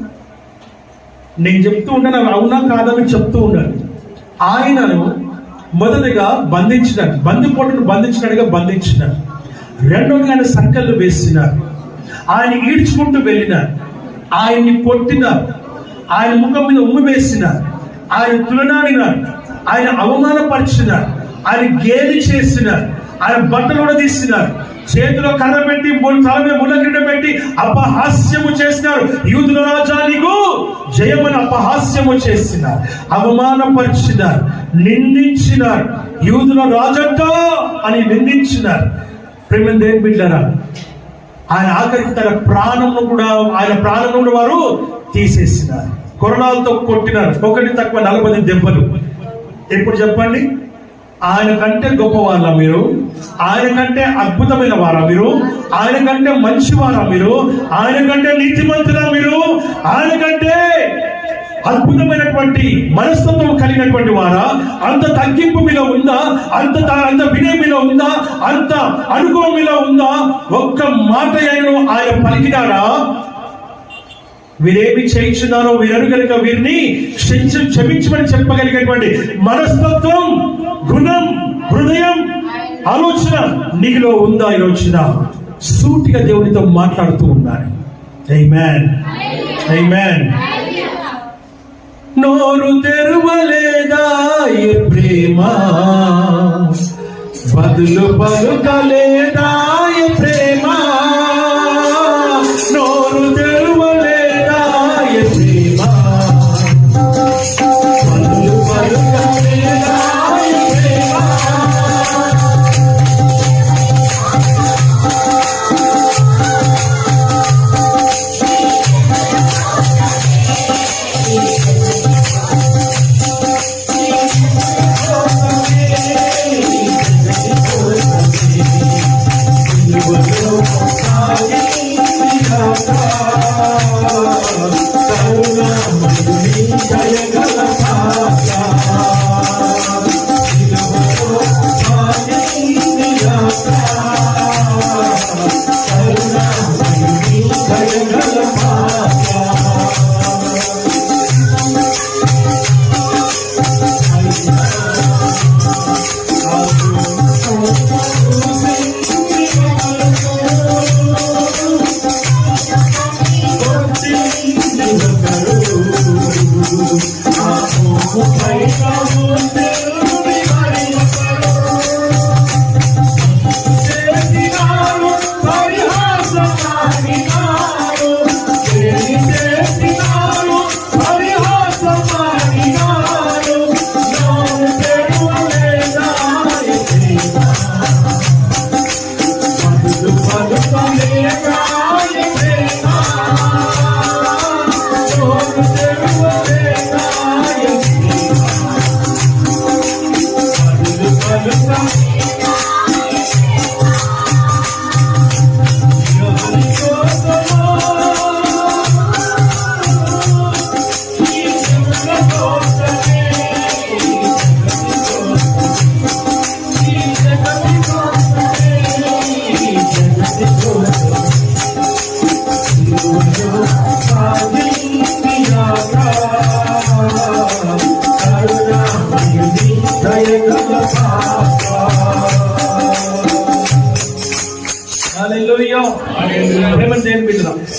నేను చెప్తూ ఉన్నాను, అవునా కాదని చెప్తూ ఉన్నాను. ఆయనను మొదటిగా బంధించినారు, బందిపోటును బంధించినట్టుగా బంధించినారు. రెండోది ఆయన సంకళ్ళు వేసినారు, ఆయన ఈడ్చుకుంటూ వెళ్ళినారు, ఆయన్ని కొట్టినారు, ఆయన ముఖం మీద ఉమ్మి వేసినారు, ఆయన తులనాడినారు, ఆయన అవమానపరిచినారు, ఆయన గేలి చేసినారు, ఆయన బట్టలు కూడా తీసినారు, చేతిలో కర్ర పెట్టి తల మీద ముళ్ళకిరీట పెట్టి అపహాస్యము చేసినారు. యూదుల రాజా నీకు జయమని అపహాస్యము చేసినారు, అవమానపరిచినారు, నిందించినారు. యూదుల రాజంటో అని నిందించినారు. ప్రేమ దేవుని బిడ్డలారా, ఆయన ఆఖరికి తన ప్రాణంను కూడా, ఆయన ప్రాణంను కూడా వారు తీసేసినారు. కొరడాలతో కొట్టినారు. ఒకటి తక్కువ 40 దెబ్బలు. ఎప్పుడు చెప్పండి, ఆయన కంటే గొప్పవారా మీరు? ఆయన కంటే అద్భుతమైన వారా మీరు? ఆయన కంటే మంచివారా మీరు? ఆయన కంటే నీతిమంతులా మీరు? ఆయన కంటే అద్భుతమైనటువంటి మనస్తత్వం కలిగినటువంటి వారా? అంత తగ్గింపు మీలో ఉందా? అంత వినయం మీలో ఉందా? అంత అనుభవం మీలో ఉందా? ఒక్క మాట ఆయన పలికినారా? వీరేమి చేయించున్నారో వీరు కనుక వీరిని క్షమించమని చెప్పగలిగేటువంటి మనస్తత్వం, గుణం, హృదయం, ఆలోచన నీలో ఉందా? ఈ రోజున సూటిగా దేవునితో మాట్లాడుతూ ఉన్నారు. ఆమేన్, ఆమేన్. నోరు తెరువలేదా ఈ ప్రేమ, బదులు పలుకలేదా ఈ ప్రేమ, నోరు తెరువలేదా ఈ ప్రేమ, బదులు పలుకలేదా ఈ ప్రేమ.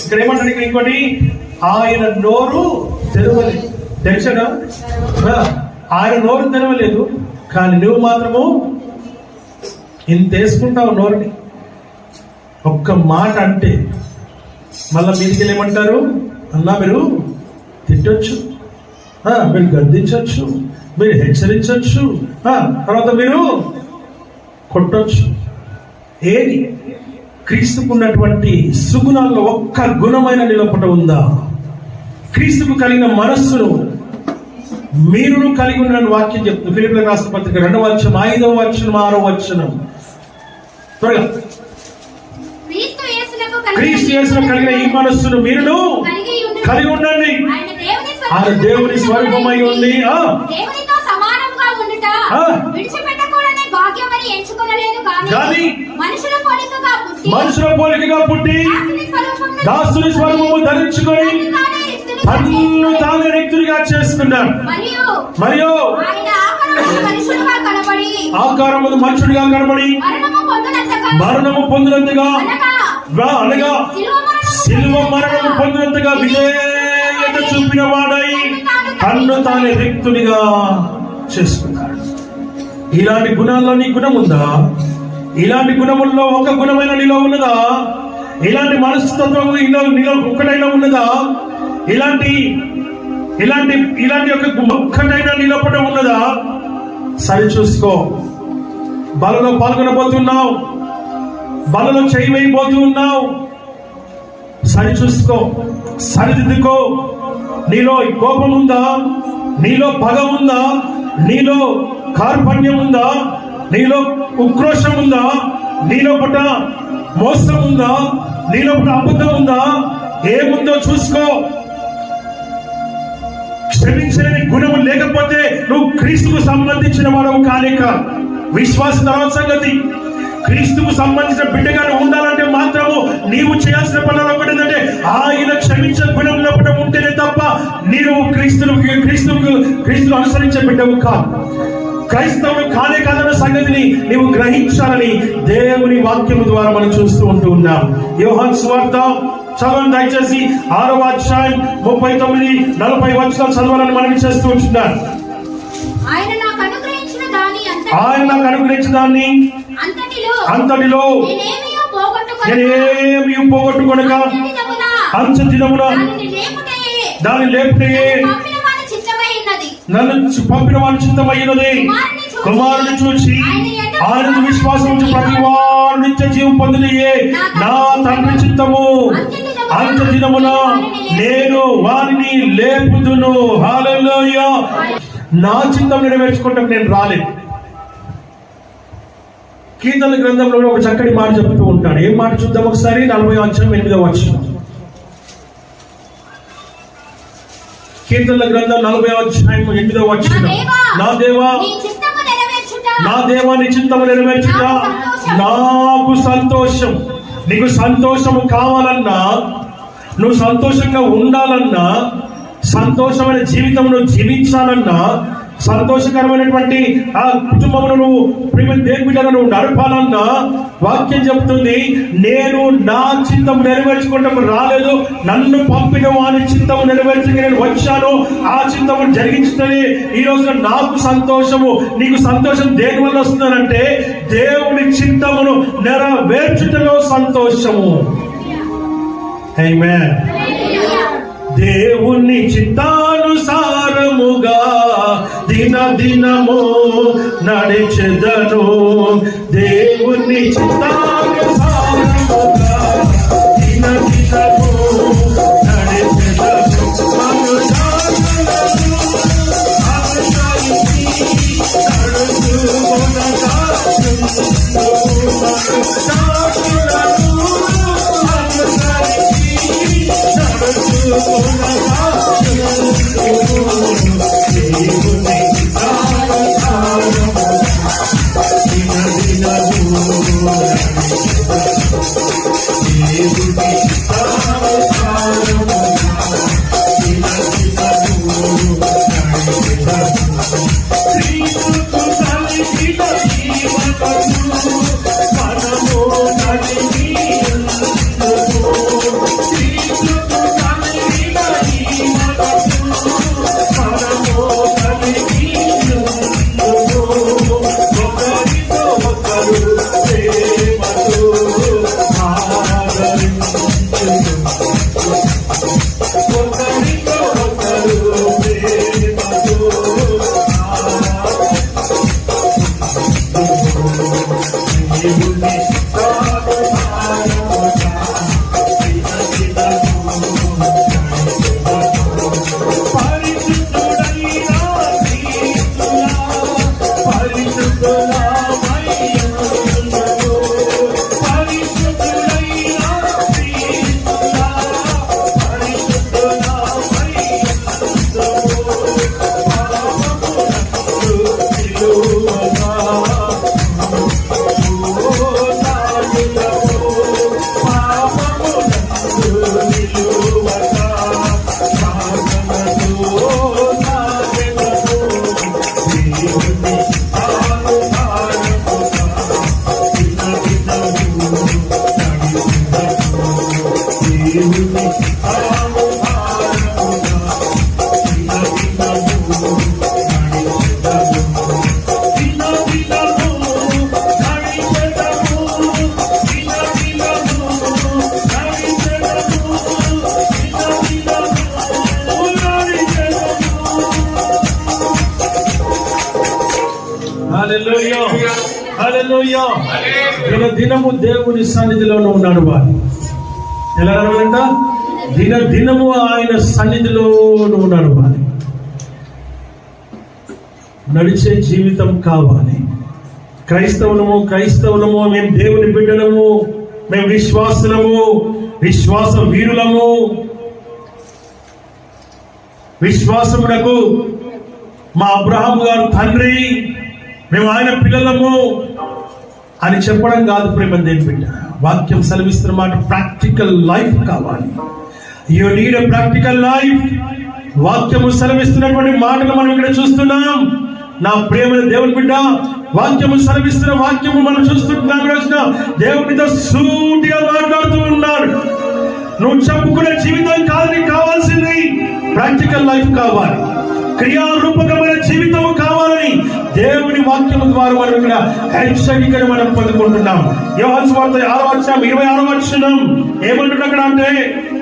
ఇక్కడ ఏమంటాడు? ఇక్కడ ఇంకోటి, ఆయన నోరు తెరవలేదు. తెలుసా? ఆయన నోరు తెరవలేదు, కానీ నువ్వు మాత్రము ఇంత వేసుకుంటావు నోరుని. ఒక్క మాట అంటే మళ్ళా మీదికి ఏమంటారు? అన్నా మీరు తిట్టొచ్చు, మీరు గద్దించవచ్చు, మీరు హెచ్చరించవచ్చు, తర్వాత మీరు కొట్టొచ్చు. ఏది క్రీస్తుకు ఉన్నటువంటి సుగుణాల్లో ఒక్క గుణమైన నిలపట ఉందా? క్రీస్తుకు కలిగిన మనస్సును మీరును కలిగి ఉన్న వాక్యం చెప్తుంది. ఫిలిప్పీయులకు రాసిన పత్రిక 2వ అధ్యాయం 5వ వచనం 6వ వచనం. త్వరగా. క్రీస్తు యేసులో కలిగిన ఈ మనస్సును మీరును కలిగి ఉండండి. ఆయన దేవుని స్వరూపమై ఉంది. కానీ మనుషుల పోలికగా పుట్టి దాసుని స్వరూపము ధరించుకొని తన్ను తాను రిక్తునిగా చేసుకున్నాడు. మరియు ఆకారము మనుషుడిగా కనబడి మరణము పొందినంతగా, అనగా శిలువ మరణము పొందినంతగా విధేయత చూపిన వాడై తన్ను తాను రిక్తునిగా చేసుకున్నాడు. ఇలాంటి గుణాల్లో నీ గుణం ఉందా? ఇలాంటి గుణముల్లో ఒక గుణమైన నీలో ఉన్నదా? ఇలాంటి మనస్తత్వం నీలో ఒక్కటైనా ఉన్నదా? ఇలాంటి ఒక్కటైనా నీలోపట ఉన్నదా? సరి చూసుకో. బలలో పాల్గొనబోతున్నావు, బలలో చేయి వేయబోతూ ఉన్నావు. సరి చూసుకో, సరిదిద్దుకో. నీలో కోపం ఉందా? నీలో పగ ఉందా? నీలో కార్పణ్యం ఉందా? నీలో ఉక్రోషం ఉందా? నీలో పట మోసం ఉందా? నీలో పట అబద్ధం ఉందా? ఏముందో చూసుకో. క్షమించలేని గుణము లేకపోతే నువ్వు క్రీస్తుకు సంబంధించిన వాడవు కాలేక. విశ్వాస తర్వాత సంగతి. క్రీస్తుకు సంబంధించిన బిడ్డగా ఉండాలంటే మాత్రము నీవు చేయాల్సిన పనులు ఒకటి ఏంటంటే ఆయన క్షమించే గుణం లోపల ఉంటేనే తప్ప నీవు క్రీస్తును అనుసరించే బిడ్డవు కాదు. క్రైస్తవుడు కానే కాదన్న సంగతిని నీవు గ్రహించాలని దేవుని వాక్యము ద్వారా మనం చూస్తూ ఉంటూ ఉన్నాం. యోహాను సువార్త చదవండి దయచేసి 6వ అధ్యాయం 39-40 వచనాలు చదవాలని మనం చేస్తూ ఉంటున్నాను. ఆయన నాకు అనుగ్రహించిన దాన్ని అంతటిలో నేనేమీ పోగొట్టుకొనక అంచ దినమున దాని లేపుటే నన్ను పంపిన వారి చిత్తమైనది. కుమారుని చూసి ఆయన విశ్వాసం ఉంచి ప్రతి వారు నిత్య జీవం పొందినయే నా తండ్రి చిత్తము. అంత దినమున నేను వారిని లేపుదును. హల్లెలూయా. నా చిత్తం నెరవేర్చుకుంటాం నేను రాలేదు. కీర్తనల గ్రంథంలో ఒక చక్కటి మాట చెప్తూ ఉంటాడు. ఏం మాట చూద్దాం ఒకసారి. 40వ అధ్యాయం 8వ వచనం. కీర్తనల గ్రంథం 40వ అధ్యాయం 8వ వచనం. నా దేవా నీ చిత్తము నెరవేర్చుట నాకు సంతోషం. నీకు సంతోషము కావాలన్నా, నువ్వు సంతోషంగా ఉండాలన్నా, సంతోషమైన జీవితం నువ్వు జీవించాలన్నా, సంతోషకరమైనటువంటి ఆ కుటుంబమును నువ్వు దేవుని బిడ్డలను నువ్వు నడపాలన్నా వాక్యం చెప్తుంది, నేను నా చిత్తం నెరవేర్చుకోవడం రాలేదు, నన్ను పంపిన వాని చిత్తము నెరవేర్చుకు నేను వచ్చాను. ఆ చిత్తము జరిగించుటనే ఈ రోజున నాకు సంతోషము. నీకు సంతోషం దేని వల్ల వస్తుందంటే దేవుని చిత్తమును నెరవేర్చుటలో సంతోషము. ఆమేన్. దేవుని చిత్తానుసారముగా దినదినము నడిచెదను. దేవుని చిత్తానుసారముగా దినదినము నడిచెదను. హల్లెలూయా. దినదినము దేవుని సన్నిధిలోనే ఉన్నాడు వారు. ఎలా అన్నాడంట? దినదినము ఆయన సన్నిధిలోనే ఉన్నాడు వారు. నడిచే జీవితం కావాలి. క్రైస్తవులము మేము దేవుని బిడ్డలము, మేము విశ్వాసులము, విశ్వాస వీరులము, విశ్వాసమునకు మా అబ్రహాము గారు తండ్రి, మేము ఆయన పిల్లలము అని చెప్పడం కాదు ప్రేమ దేవుని బిడ్డ. వాక్యం సెలవిస్తున్న మాట ప్రాక్టికల్ లైఫ్ కావాలి. You need a practical life. వాక్యము సెలవిస్తున్నటువంటి మాటలు మనం ఇక్కడ చూస్తున్నాం. నా ప్రేమ దేవుని బిడ్డ, వాక్యము సెలవిస్తున్న వాక్యము మనం చూస్తున్నాం. దేవునితో సూటిగా మాట్లాడుతూ ఉన్నాడు. నువ్వు చెప్పుకునే జీవితం కాదు నీకు కావాల్సింది, ప్రాక్టికల్ లైఫ్ కావాలి, క్రియారూపకమైన జీవితం కావాలని దేవుని వాక్యము ద్వారా మనం ఇక్కడ హెచ్చరికను మనం పొందుకుంటున్నాం. యోహాను సువార్త 6:26 ఏమంటున్నాడు అక్కడ అంటే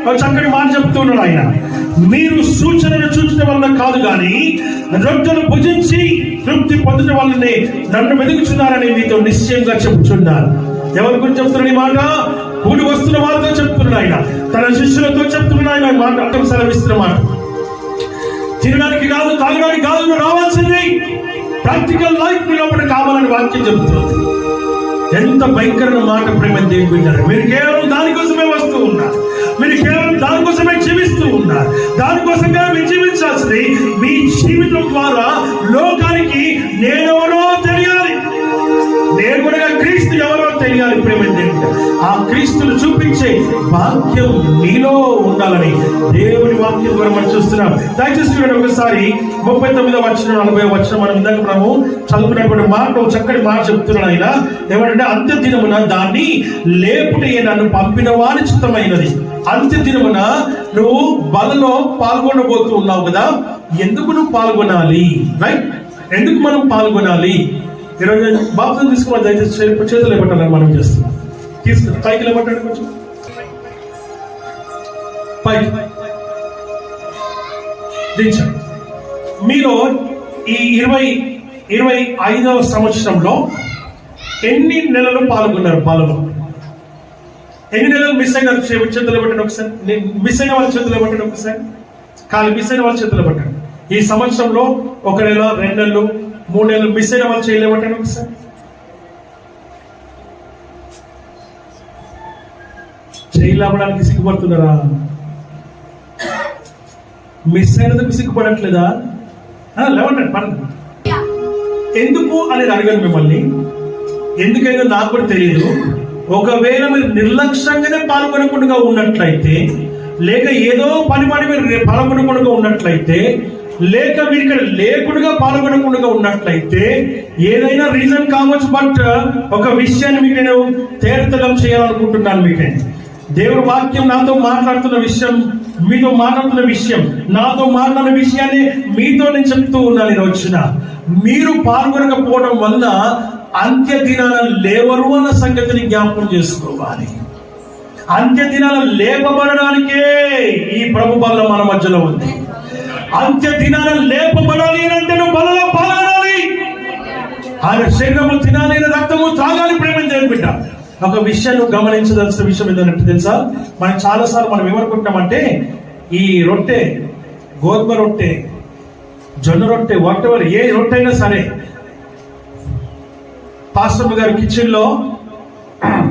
ఒక చక్కటి మాట చెప్తున్నాడు ఆయన. మీరు సూచనలు చూచడం వల్ల కాదు కానీ రొట్టెను భుజించి తృప్తి పొందడం వల్లనే నన్ను వెతుకుచున్నారని మీతో నిశ్చయంగా చెప్తున్నాను. ఎవరి గురించి చెప్తున్నాడు ఈ మాట? కూడి వస్తున్న వారితో చెప్తున్నాడు ఆయన, తన శిష్యులతో చెప్తున్నాడు ఆయన. మాట అర్థం సెలవిస్తున్న మాట. తినడానికి కాదు, తాగడానికి కాదు, నువ్వు రావాల్సింది ప్రాక్టికల్ లైఫ్ నీ లోపల కావాలని వాక్యం చెబుతుంది. ఎంత భయంకరమైన మాట ప్రేమ దేవుని బిడ్డలారా. మీరు కేవలం దానికోసమే వస్తూ ఉన్నారు, మీరు కేవలం దానికోసమే జీవిస్తూ ఉన్నారు. దానికోసంగా మీరు జీవించాల్సింది మీ జీవితం ద్వారా లోకానికి నేనెవరో తెలియాలి, నేను కూడా క్రీస్తు ఎవరో తెలియాలి. ప్రేమ దేవుడు ఆ క్రీస్తును చూపించే వాక్యం నీలో ఉండాలని దేవుని వాక్యం ద్వారా మనం చూస్తున్నాం. దయచేసి ఒకసారి 39వ వచనం 40వ వచనం మనం ఇందాక మనము చదువుకున్నటువంటి మాట, చక్కటి మాట చెప్తున్నాడు ఆయన. ఏమంటే అంత్య దినమున దాన్ని లేపుటే నన్ను పంపిన వారి చిత్తమైనది. అంత్య దినమున నువ్వు బలలో పాల్గొనబోతూ ఉన్నావు కదా, ఎందుకు నువ్వు పాల్గొనాలి? రైట్, ఎందుకు మనం పాల్గొనాలి? ఈరోజు బాప్తిజం తీసుకోవాలి. దయచేసి చేతులు ఇవ్వటాలని మనం చేస్తున్నాం. తీసుకుని పైకి లేవట్టండి, కొంచెం పైకి దించండి. మీలో ఈ 2025వ సంవత్సరంలో ఎన్ని నెలలు పాల్గొన్నారు? పాలలో ఎన్ని నెలలు మిస్ అయిన చేతులు పెట్టండి ఒకసారి. మిస్ అయిన వాళ్ళ చేతులు పెట్టండి ఒకసారి. కాలు మిస్ అయిన వాళ్ళ చేతులు పెట్టండి. ఈ సంవత్సరంలో 1 నెల, 2 నెలలు, 3 నెలలు మిస్ అయిన వాళ్ళు చేయలేమంటాడు ఒకసారి. చేయలేమడానికి సిగ్గుపడుతున్నారా? మిస్ అయినందుకు సిగ్గుపడట్లేదా? లేవండి, పడండి. ఎందుకు అనేది అడగను మిమ్మల్ని, ఎందుకైనా నాకు కూడా తెలియదు. ఒకవేళ మీరు నిర్లక్ష్యంగానే పాల్గొనకుండా ఉన్నట్లయితే, లేక ఏదో పని మీరు పాల్గొనకుండా ఉన్నట్లయితే, లేక మీరు ఇక్కడ లేకుండా పాల్గొనకుండా ఉన్నట్లయితే ఏదైనా రీజన్ కావచ్చు. బట్ ఒక విషయాన్ని మీకు నేను తేటతెల్లం చేయాలనుకుంటున్నాను. మీకే దేవుడు వాక్యం నాతో మాట్లాడుతున్న విషయం, మీతో మాట్లాడుతున్న విషయం, నాతో మాట్లాడిన విషయాన్ని మీతో నేను చెప్తూ ఉన్నాను. నేను వచ్చిన మీరు పాల్గొనకపోవడం వల్ల అంత్య దినాన లేవరు అన్న సంగతిని జ్ఞాపకం చేసుకోవాలి. అంత్య దినాల లేపబడడానికే ఈ ప్రభు బల్ల మన మధ్యలో ఉంది. అంత్య దినాల లేపబడాలి అంటే నువ్వు బలలో పాల్గొనాలి. ఆయన శరీరము తినాలి, రక్తము త్రాగాలి. ప్రేమ దేవుని బిడ్డ, ఒక విషయం నువ్వు గమనించదలసిన విషయం ఏంటంటే తెలుసా, మనం చాలాసార్లు మనం ఏమనుకుంటామంటే ఈ రొట్టె, గోధుమ రొట్టె, జొన్న రొట్టె, వాట్ ఎవర్ ఏ రొట్టె అయినా సరే, పాస్టర్ గారి కిచెన్ లో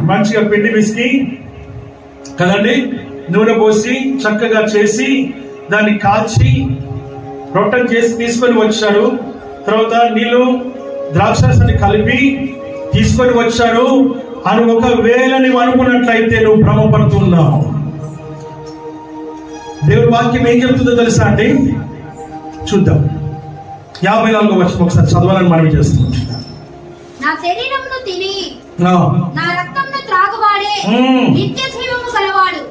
మంచిగా పిండి పిసికి కదండి, నూనె పోసి చక్కగా చేసి దాన్ని కాల్చి రొట్టెను చేసి తీసుకొని వచ్చారు. తర్వాత నీళ్ళు ద్రాక్షరసాన్ని కలిపి తీసుకొని వచ్చారు అని ఒకవేళ నువ్వు అనుకున్నట్లయితే నువ్వు భ్రమపడుతున్నావు. దేవుని వాక్యం ఏం చెప్తుందో తెలుసా అండి? చూద్దాం. 54వ వచనం ఒకసారి చదవాలని మనం చేస్తున్నాం. నా శరీరమును తిని నా రక్తమును త్రాగువాడే నిత్య జీవము కలవాడు.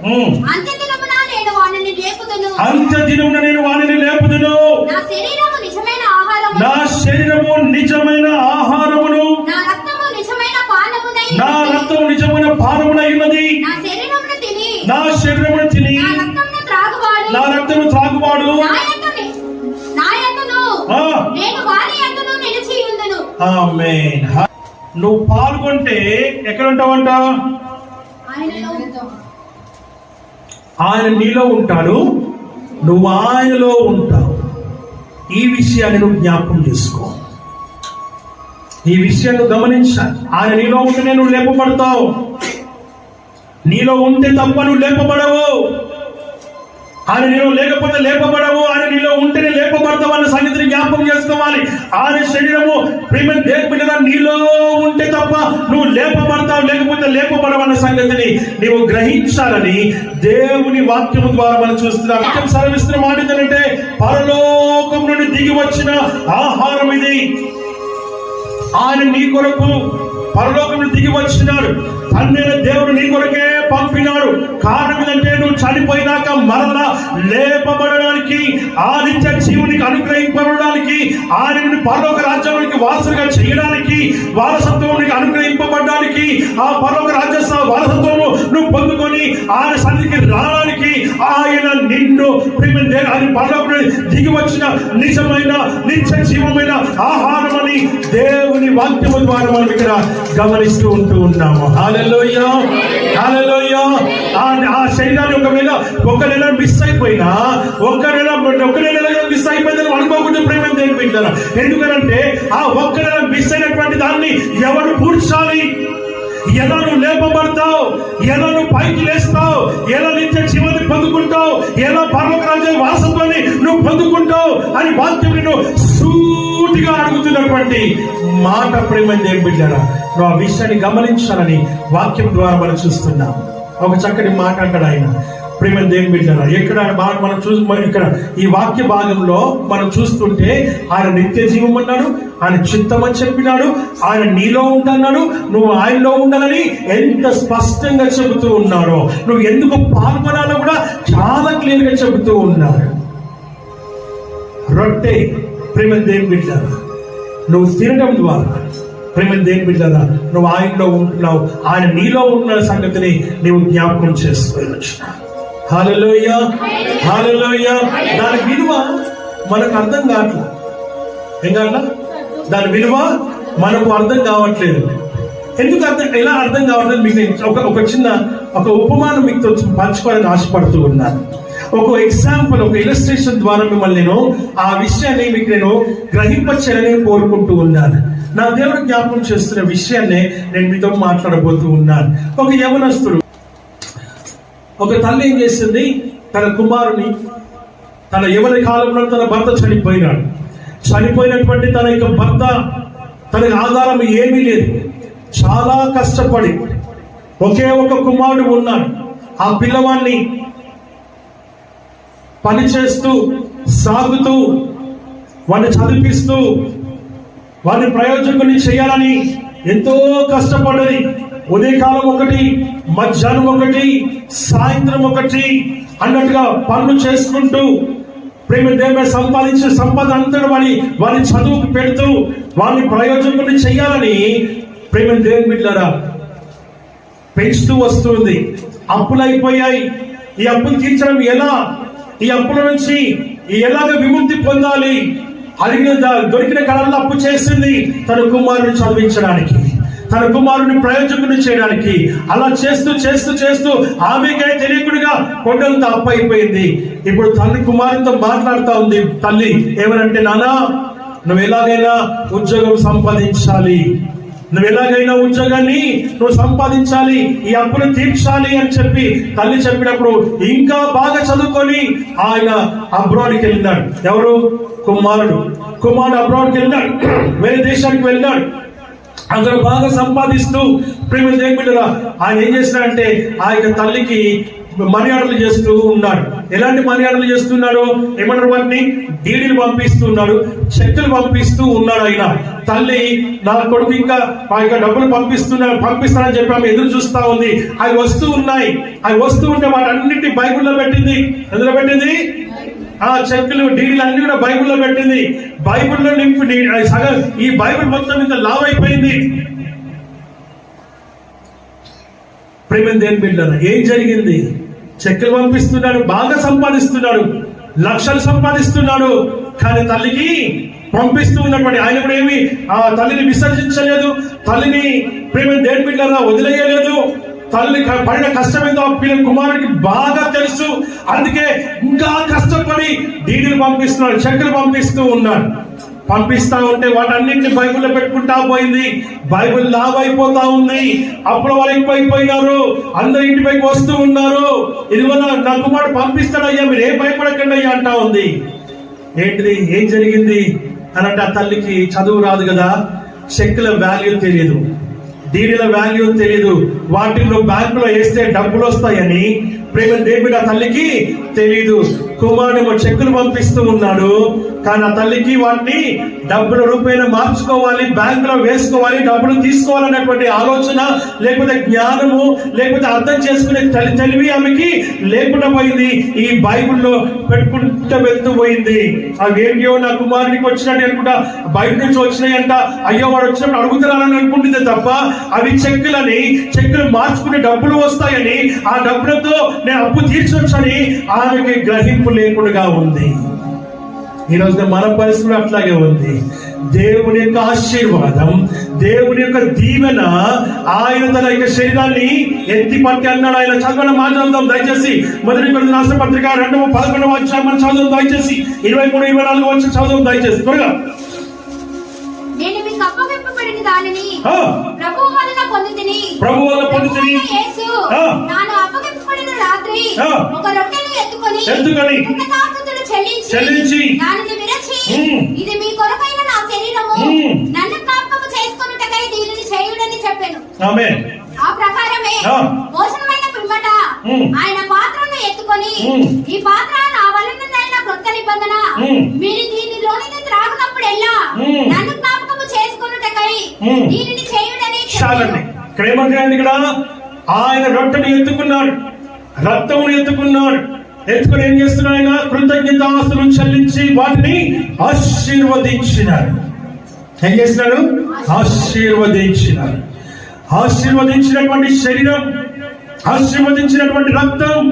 అంత్య దినమున నేను వానిని లేపుదును. అంత్య దినమున నేను వానిని లేపుదును. నా శరీరము నిజమైన ఆహారము, నా శరీరము నిజమైన ఆహారమును, నా రక్తము నిజమైన పానమునై, నా రక్తము నిజమైన పానమునై ఉన్నది. నా శరీరమును తిని, నా శరీరమును తిని, నా రక్తమును త్రాగువాడు, నా రక్తము త్రాగువాడు నా యందును నేను వాని యందును నిలిచి ఉందును. ఆమేన్. నువ్వు పాల్గొంటే ఎక్కడ ఉంటావంట? ఆయన నీలో ఉంటాడు, నువ్వు ఆయనలో ఉంటావు. ఈ విషయాన్ని నువ్వు జ్ఞాపకం చేసుకో. ఈ విషయాన్ని గమనించాలి. ఆయన నీలో ఉంటేనే నువ్వు లేపబడతావు. నీలో ఉంటే తప్ప నువ్వు లేపబడవు. ఆయన నీలో లేకపోతే లేపబడవు, ఆయన నీలో ఉంటేనే లేపబడతావు అన్న సంగతిని జ్ఞాపకం చేసుకోవాలి. ఆయన శరీరము ప్రేమ దేవుని నీలో ఉంటే తప్ప నువ్వు లేపబడతావు, లేకపోతే లేపబడవు అన్న సంగతిని నీవు గ్రహించాలని దేవుని వాక్యము ద్వారా మనం చూస్తున్నాం. వాక్యం సెలవిస్తున్న మాట ఏంటంటే పరలోకం నుండి దిగి వచ్చిన ఆహారం ఇది. ఆయన నీ కొరకు పరలోకం దిగి వచ్చినాడు. తండ్రి దేవుడు నీ కొరకే పంపినాడు. కారణం ఏంటంటే నువ్వు చనిపోయినాక మరలా లేపబడడానికి, ఆ నిత్య జీవునికి అనుగ్రహింపబడడానికి, ఆయన పరలోక రాజ్యానికి వారసుగా చేయడానికి, వారసత్వానికి అనుగ్రహింపబడడానికి, ఆ పరలోక రాజ్య వారసత్వము నువ్వు పొందుకొని ఆయన సన్నిధికి రావడానికి ఆయన నిన్ను ఆయన పరలోకం దిగి వచ్చిన నిజమైన నిత్య జీవమైన ఆహారం అని దేవుని వాక్యము ద్వారా మనం ఇక్కడ గమనిస్తూ ఉంటూ ఉన్నాము. హల్లెలూయా, హల్లెలూయా. ఆ శరీరాన్ని ఒకవేళ ఒక నెల మిస్ అయిపోయినా, ఒక నెల మిస్ అయిపోయిందని అనుకోకుండా ప్రేమ తెలిపించారు. ఎందుకంటే ఆ ఒక్క నెల మిస్ అయినటువంటి దాన్ని ఎవరు పూడ్చాలి? ఎలా నువ్వు లేపబడతావు, ఎలా నువ్వు పైకి లేస్తావు, ఎలా నిత్య జీవాన్ని పొందుకుంటావు, ఎలా పరలోక రాజ్య వారసత్వాన్ని నువ్వు పొందుకుంటావు అని వాక్యం నిన్ను సూటిగా అడుగుతున్నటువంటి మాట ప్రేమ దేవుని బిడ్డలారా, నువ్వు ఆ విషయాన్ని గమనించాలని వాక్యం ద్వారా మనం చూస్తున్నాం. ఒక చక్కటి మాట అంటాడు ఆయన. ప్రేమ దేవుని బిడ్డలారా, ఎక్కడ మనం ఇక్కడ ఈ వాక్య భాగంలో మనం చూస్తుంటే ఆయన నిత్య జీవం అన్నాడు, ఆయన చిత్తం అని చెప్పినాడు, ఆయన నీలో ఉంటున్నాడు, నువ్వు ఆయనలో ఉండాలని ఎంత స్పష్టంగా చెబుతూ ఉన్నాడో, నువ్వు ఎందుకు పాల్గొనాలో కూడా చాలా క్లియర్ గా చెబుతూ ఉన్నాడు. రొట్టె ప్రేమ దేవుని బిడ్డలారా, నువ్వు తినడం ద్వారా ప్రేమ దేవుని బిడ్డలారా నువ్వు ఆయనలో ఉంటున్నావు, ఆయన నీలో ఉంటున్న సంగతిని నీవు జ్ఞాపకం చేసుకోవచ్చు. హల్లెలూయా, హల్లెలూయా. దాని విలువ మనకు అర్థం కావట్లేదు. ఏం కావట్లా? దాని విలువ మనకు అర్థం కావట్లేదు. ఎందుకు ఎలా అర్థం కావట్లేదు? మీకు ఒక చిన్న ఉపమానం మీకు పంచుకోవాలని ఆశపడుతూ ఉన్నాను. ఒక ఎగ్జాంపుల్, ఒక ఇలస్ట్రేషన్ ద్వారా మిమ్మల్ని నేను ఆ విషయాన్ని మీకు నేను గ్రహింపచేయాలని కోరుకుంటూ ఉన్నాను. నా దేవుడు జ్ఞాపకం చేస్తున్న విషయాన్ని నేను మీతో మాట్లాడబోతూ ఉన్నాను. ఒక యవనస్తుడు, ఒక తల్లి ఏం చేసింది, తన కుమారుని తన యవన కాలంలో తన భర్త చనిపోయినాడు. చనిపోయినటువంటి తన యొక్క భర్త, తనకి ఆధారం ఏమీ లేదు, చాలా కష్టపడి ఒకే ఒక కుమారుడు ఉన్నాడు. ఆ పిల్లవాడిని పని చేస్తూ సాగుతూ వాడిని చదివిస్తూ వాడిని ప్రయోజకుని చేయాలని ఎంతో కష్టపడ్డది. ఉదయకాలం ఒకటి, మధ్యాహ్నం ఒకటి, సాయంత్రం ఒకటి అన్నట్టుగా పనులు చేసుకుంటూ ప్రేమ దేవుని సంపాదించిన సంపద అంతా వారి చదువుకు పెడుతూ వారిని ప్రయోజకుని చేయాలని ప్రేమ దేవుని బిడ్డలారా పెంచుతూ వస్తుంది. అప్పులు అయిపోయాయి. ఈ అప్పులు తీర్చడం ఎలా? ఈ అప్పుల నుంచి ఎలాగ విముక్తి పొందాలి? దొరికిన కళల్లో అప్పు చేసింది తన కుమారుని చదివించడానికి, తన కుమారుని ప్రయోజకుని చేయడానికి. అలా చేస్తూ చేస్తూ చేస్తూ ఆమెకే తెలియకుడిగా కొండంత అప్పు అయిపోయింది. ఇప్పుడు తల్లి కుమారునితో మాట్లాడుతూ ఉంది. తల్లి ఏమనంటే, నానా నువ్వు ఎలాగైనా ఉద్యోగం సంపాదించాలి, నువ్వు ఎలాగైనా ఉద్యోగాన్ని నువ్వు సంపాదించాలి, ఈ అప్పును తీర్చాలి అని చెప్పి తల్లి చెప్పినప్పుడు ఇంకా బాగా చదువుకొని ఆయన అబ్రాడ్కి వెళ్ళినాడు. ఎవరు? కుమారుడు అబ్రాడ్కి వెళ్ళినాడు, వేరే దేశానికి వెళ్ళినాడు. అందరూ బాగా సంపాదిస్తూ ప్రేమ దేవుడా ఆయన ఏం చేసినాడంటే ఆ యొక్క తల్లికి మనీ ఆర్డర్లు చేస్తూ ఉన్నాడు. ఎలాంటి మనీ ఆర్డర్లు చేస్తున్నాడు? ఏమంటారు వాటిని? డీడీలు పంపిస్తున్నాడు, చెక్కులు పంపిస్తూ ఉన్నాడు. ఆయన తల్లి నా కొడుకు ఇంకా డబ్బులు పంపిస్తానని చెప్పి ఆమె ఎదురు చూస్తా ఉంది. అవి వస్తూ ఉన్నాయి. అవి వస్తూ ఉంటే వాటన్నింటినీ బైబిల్లో పెట్టింది. ఎందులో పెట్టింది? ఆ చెక్కులు డీడీలు అన్ని కూడా బైబిల్లో పెట్టింది. బైబిల్లో నింపి సగం ఈ బైబిల్ మొత్తం ఇంత లావ్ అయిపోయింది. ప్రేమ దేవుని బిడ్డలారా, ఏం జరిగింది? చెక్కులు పంపిస్తున్నాడు, బాగా సంపాదిస్తున్నాడు, లక్షలు సంపాదిస్తున్నాడు. కానీ తల్లికి పంపిస్తూ ఉన్నటువంటి ఆయన కూడా ఏమి ఆ తల్లిని విసర్జించలేదు, తల్లిని ప్రేమ దేవుని బిడ్డలారా వదిలేయలేదు. తల్లి పడిన కష్టం ఏందో పిల్లల కుమారుడికి బాగా తెలుసు. అందుకే ఇంకా కష్టపడి డీడీలు పంపిస్తున్నాడు, చెక్కులు పంపిస్తూ ఉన్నాడు. పంపిస్తా ఉంటే వాటన్నింటిని బైబిల్లో పెట్టుకుంటా పోయింది. బైబిల్ లాభైపోతా ఉంది. అప్పుడు వాళ్ళు ఎక్కువైపోయినారు. అందరు ఇంటి పైకి వస్తూ ఉన్నారు. ఇదిగో నా కుమారుడు పంపిస్తాడయ్యా, మీరు ఏం భయపడకండి అయ్యా అంటా ఉంది. ఏంటిది, ఏం జరిగింది అనంటే, ఆ తల్లికి చదువు రాదు కదా, చెక్కుల వాల్యూ తెలియదు, డీడీల వాల్యూ తెలియదు, వాటిల్లో బ్యాంకులో వేస్తే డబ్బులు వస్తాయని ప్రేమ దేవుడు ఆ తల్లికి తెలియదు. కుమారుడు చెక్కులు పంపిస్తూ ఉన్నాడు, కానీ ఆ తల్లికి వాటిని డబ్బుల రూపాయలు మార్చుకోవాలి, బ్యాంకులో వేసుకోవాలి, డబ్బులు తీసుకోవాలనేటువంటి ఆలోచన లేకపోతే జ్ఞానము లేకపోతే అర్థం చేసుకునే తెలివి ఆమెకి లేకుండా పోయింది. ఈ బైబిల్లో పెట్టుకుంటూ వెళ్తూ పోయింది. అవేంటో నా కుమారుడికి వచ్చినట్టు అనుకుంటా, బయట నుంచి వచ్చినాయంట, అయ్యో వాడు వచ్చినప్పుడు అడుగుతున్నారని అనుకుంటుంది తప్ప, అవి చెక్కులు మార్చుకునే డబ్బులు వస్తాయని, ఆ డబ్బులతో నేను అప్పు తీర్చొచ్చని ఆమెకి గ్రహింపు లేకుండా ఉంది. ఈరోజు మన పరిస్థితులు అట్లాగే ఉంది. దేవుని యొక్క ఆశీర్వాదం, దేవుని యొక్క దీవెన, ఆయన తన యొక్క శరీరాన్ని ఎత్తి పట్టి అన్నాడు. ఆయన చదవడం మాట్లాడదాం దయచేసి. మొదటి కొరింథీయులకు రాసిన పత్రిక 2:11 అధ్యాయం మనం చదువుదాం దయచేసి. 23-24 వచ్చి చదువుదాం దయచేసి త్వరగా. నేను మీకు అప్పగింపబడిన దానిని ప్రభువు వలన పొందితిని. యేసు తాను అప్పగింపబడిన రాత్రి ఒక రొట్టెను ఎత్తుకొని కృతజ్ఞతాస్తుతులు చెల్లించి దానిని విరచి, ఇది మీ కొరకైన నా శరీరము, నన్ను జ్ఞాపకము చేసుకొనుటకై దీనిని చేయుడని చెప్పెను. ఆమేన్. ఆ ప్రకారమే భోజనమైన పిమ్మట ఆయన పాత్రను ఎత్తుకొని, ఈ పాత్ర నా వలనైన క్రొత్త నిబంధన, మీరు దీనిలోనిది త్రాగునప్పుడెల్లా నన్ను జ్ఞాపకము చేసుకొనుటకై దీనిని చేయుడని చెప్పెను. ఇక్కడ ఆయన రొట్టెని ఎత్తుకున్నాడు, రక్తమును ఎత్తుకున్నాడు. ఎత్తుకుని ఏం చేస్తున్నాడు? ఆయన కృతజ్ఞతాస్తులు చెల్లించి వాటిని ఆశీర్వదించినాడు. ఏం చేసినాడు? ఆశీర్వదించినాడు. ఆశీర్వదించినటువంటి శరీరం, ఆశీర్వదించినటువంటి రక్తం.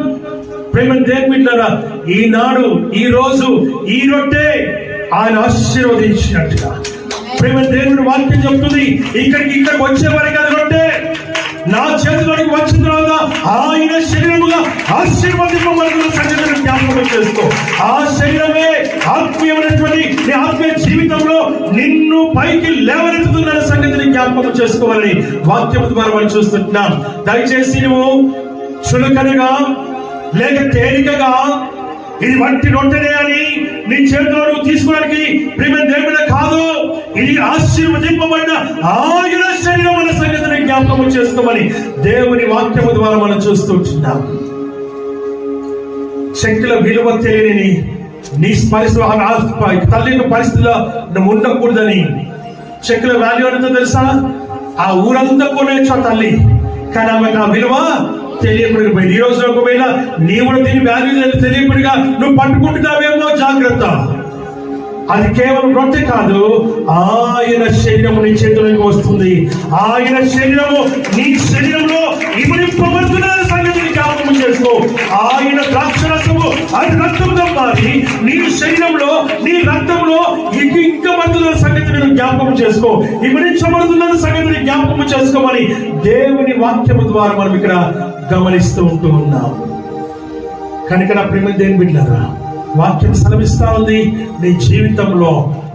ప్రేమ దేవునిలారా, ఈనాడు ఈ రోజు ఈ రొట్టె ఆయన ఆశీర్వదించినట్టుగా ప్రేమ దేవుని వాక్యం చెప్తుంది. ఇక్కడికి వచ్చే వరకు అది రొట్టె నా చేతిలోకి వచ్చిన తర్వాత ఆయన శరీరముగా ఆశీర్వదింపబడుతున్న సంగతిని జ్ఞాపకం చేసుకో. ఆ శరీరమే ఆత్మీయమైనటువంటి నీ ఆత్మీయ జీవితంలో నిన్ను పైకి లేవనెత్తుతున్న సంగతిని జ్ఞాపకం చేసుకోవాలని వాక్యం ద్వారా మనం చూస్తున్నాం. దయచేసి నువ్వు చులకనగా లేక తేలికగా ఇది వంటి రొట్టెనే అని నీ చేతిలో నువ్వు తీసుకోవడానికి ప్రేమ దేవుడే కాదు, ఇది ఆశీర్వదింపబడిన ఆయన శరీరం అన్న సంగతిని జ్ఞాపకం చేసుకోమని దేవుని వాక్యము ద్వారా మనం చూస్తుంటున్నాం. శక్తుల విలువ తెలియని నీ పరిస్థితి, తల్లి పరిస్థితిలో నువ్వు ఉండకూడదని. శక్తుల వాల్యూ ఎంతో తెలుసా? ఆ ఊరంతా కొనేచ్చు తల్లి, కానీ ఆమెకు ఆ విలువ తెలియపడిపోయింది. ఈ రోజు ఒకవేళ నీవు కూడా దీని వాల్యూ తెలియపడిగా నువ్వు పట్టుకుంటున్నావేమో జాగ్రత్త. అది కేవలం రొట్టె కాదు, ఆయన శరీరము నీ చేతిలోకి వస్తుంది. ఆయన శరీరము నీ శరీరంలో ఇమిడింపబడుతున్న సంగతిని జ్ఞాపకం చేసుకో. ఆయన ద్రాక్షరసము ఆయన రక్తంతో మారి నీ శరీరంలో నీ రక్తంలో ఇంకా పడుతున్న సంగతిని జ్ఞాపకం చేసుకో. ఇమిడించబడుతున్న సంగతిని జ్ఞాపకం చేసుకోమని దేవుని వాక్యము ద్వారా మనం ఇక్కడ గమనిస్తూ ఉంటూ ఉన్నాం. కనుక నా ప్రేమ దేవుని బిడ్డలారా, వాక్యం సెలవిస్తా ఉంది, నీ జీవితంలో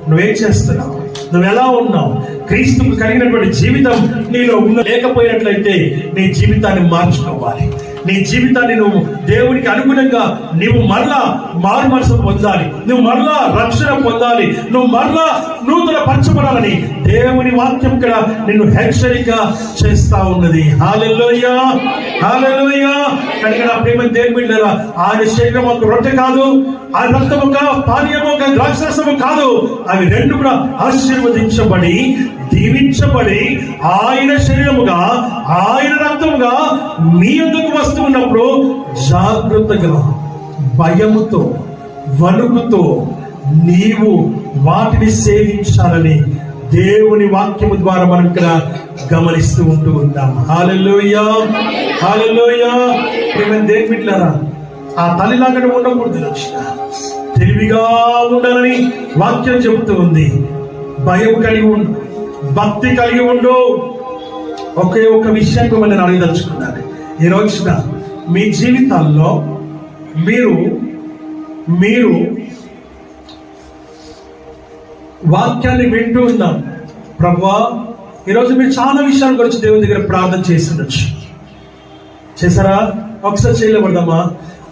నువ్వేం చేస్తున్నావు, నువ్వు ఎలా ఉన్నావు, క్రీస్తుకు కలిగినటువంటి జీవితం నీలో లేకపోయినట్లయితే నీ జీవితాన్ని మార్చుకోవాలి. నీ జీవితాన్ని నువ్వు దేవునికి అనుగుణంగా నువ్వు మరలా మారు మనసు పొందాలి, నువ్వు మరలా రక్షణ పొందాలి, నువ్వు మరలా నూతన పరచబడాలని దేవుని వాక్యం కూడా నిన్ను హెచ్చరిక చేస్తా ఉన్నది. హల్లెలూయా, హల్లెలూయా. కనుక నా ప్రేమ దేవుని బిడ్డలారా, ఆయన శరీరం ఒక రొట్టె కాదు, ఆ రక్తం ఒక పానీయం ఒక ద్రాక్షరసము కాదు, అవి రెండు కూడా ఆశీర్వదించబడి దీవించబడి ఆయన శరీరముగా ఆయన రక్తముగా మీ యొద్దకు వస్తూ ఉన్నప్పుడు జాగ్రత్తగా భయముతో వణుకుతో నీవు వాటిని సేవించాలని దేవుని వాక్యము ద్వారా మనం ఇక్కడ గమనిస్తూ ఉంటూ ఉంటాం. హల్లెలూయా, హల్లెలూయా. దేవుని బిడ్డలారా, ఆ తల్లిలాగా ఉండకూడదు, రక్షణ తెలివిగా ఉండాలని వాక్యం చెబుతూ ఉంది. భయం కలిగి ఉండు, భక్తి కలిగి ఉండు. ఒకే ఒక విషయం మిమ్మల్ని నేను అడగదలుచుకున్నాను. ఈ రోజున మీ జీవితాల్లో మీరు వాక్యాన్ని వింటూ ఉన్నాం. ప్రభువా, ఈరోజు మీరు చాలా విషయాల గురించి దేవుని దగ్గర ప్రార్థన చేసి ఉండొచ్చు. చేశారా? ఒకసారి చేయలేబడదామా?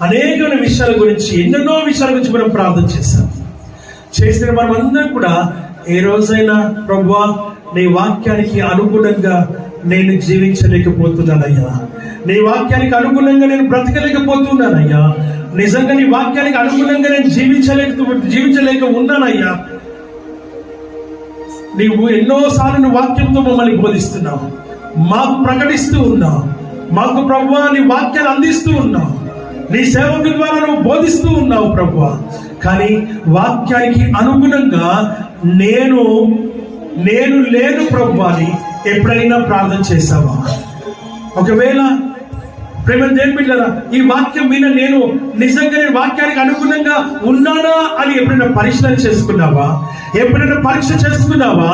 అనేకమైన విషయాల గురించి, ఎన్నెన్నో విషయాల గురించి మనం ప్రార్థన చేసిన మనం అందరం కూడా ఏ రోజైనా ప్రభువా నీ వాక్యానికి అనుగుణంగా నేను జీవించలేకపోతున్నానయ్యా, నీ వాక్యానికి అనుగుణంగా నేను బ్రతకలేకపోతున్నానయ్యా, నిజంగా నీ వాక్యానికి అనుగుణంగా నేను జీవించలేక ఉన్నానయ్యా. నీవు ఎన్నోసార్లు నువ్వు వాక్యంతో మమ్మల్ని బోధిస్తున్నావు, మాకు ప్రకటిస్తూ ఉన్నావు, మాకు ప్రభువా నీ వాక్యాన్ని అందిస్తూ ఉన్నావు, నీ సేవకుల ద్వారా నువ్వు బోధిస్తూ ఉన్నావు ప్రభువా. కానీ వాక్యానికి అనుగుణంగా నేను లేను ప్రభువా అని ఎప్పుడైనా ప్రార్థన చేశావా? ఒకవేళ ప్రేమ దేవుని బిడ్డలారా, ఈ వాక్యం మీద నేను నిజంగా వాక్యానికి అనుగుణంగా ఉన్నానా అని ఎప్పుడైనా పరిశీలన చేసుకున్నావా? ఎప్పుడైనా పరీక్ష చేసుకున్నావా?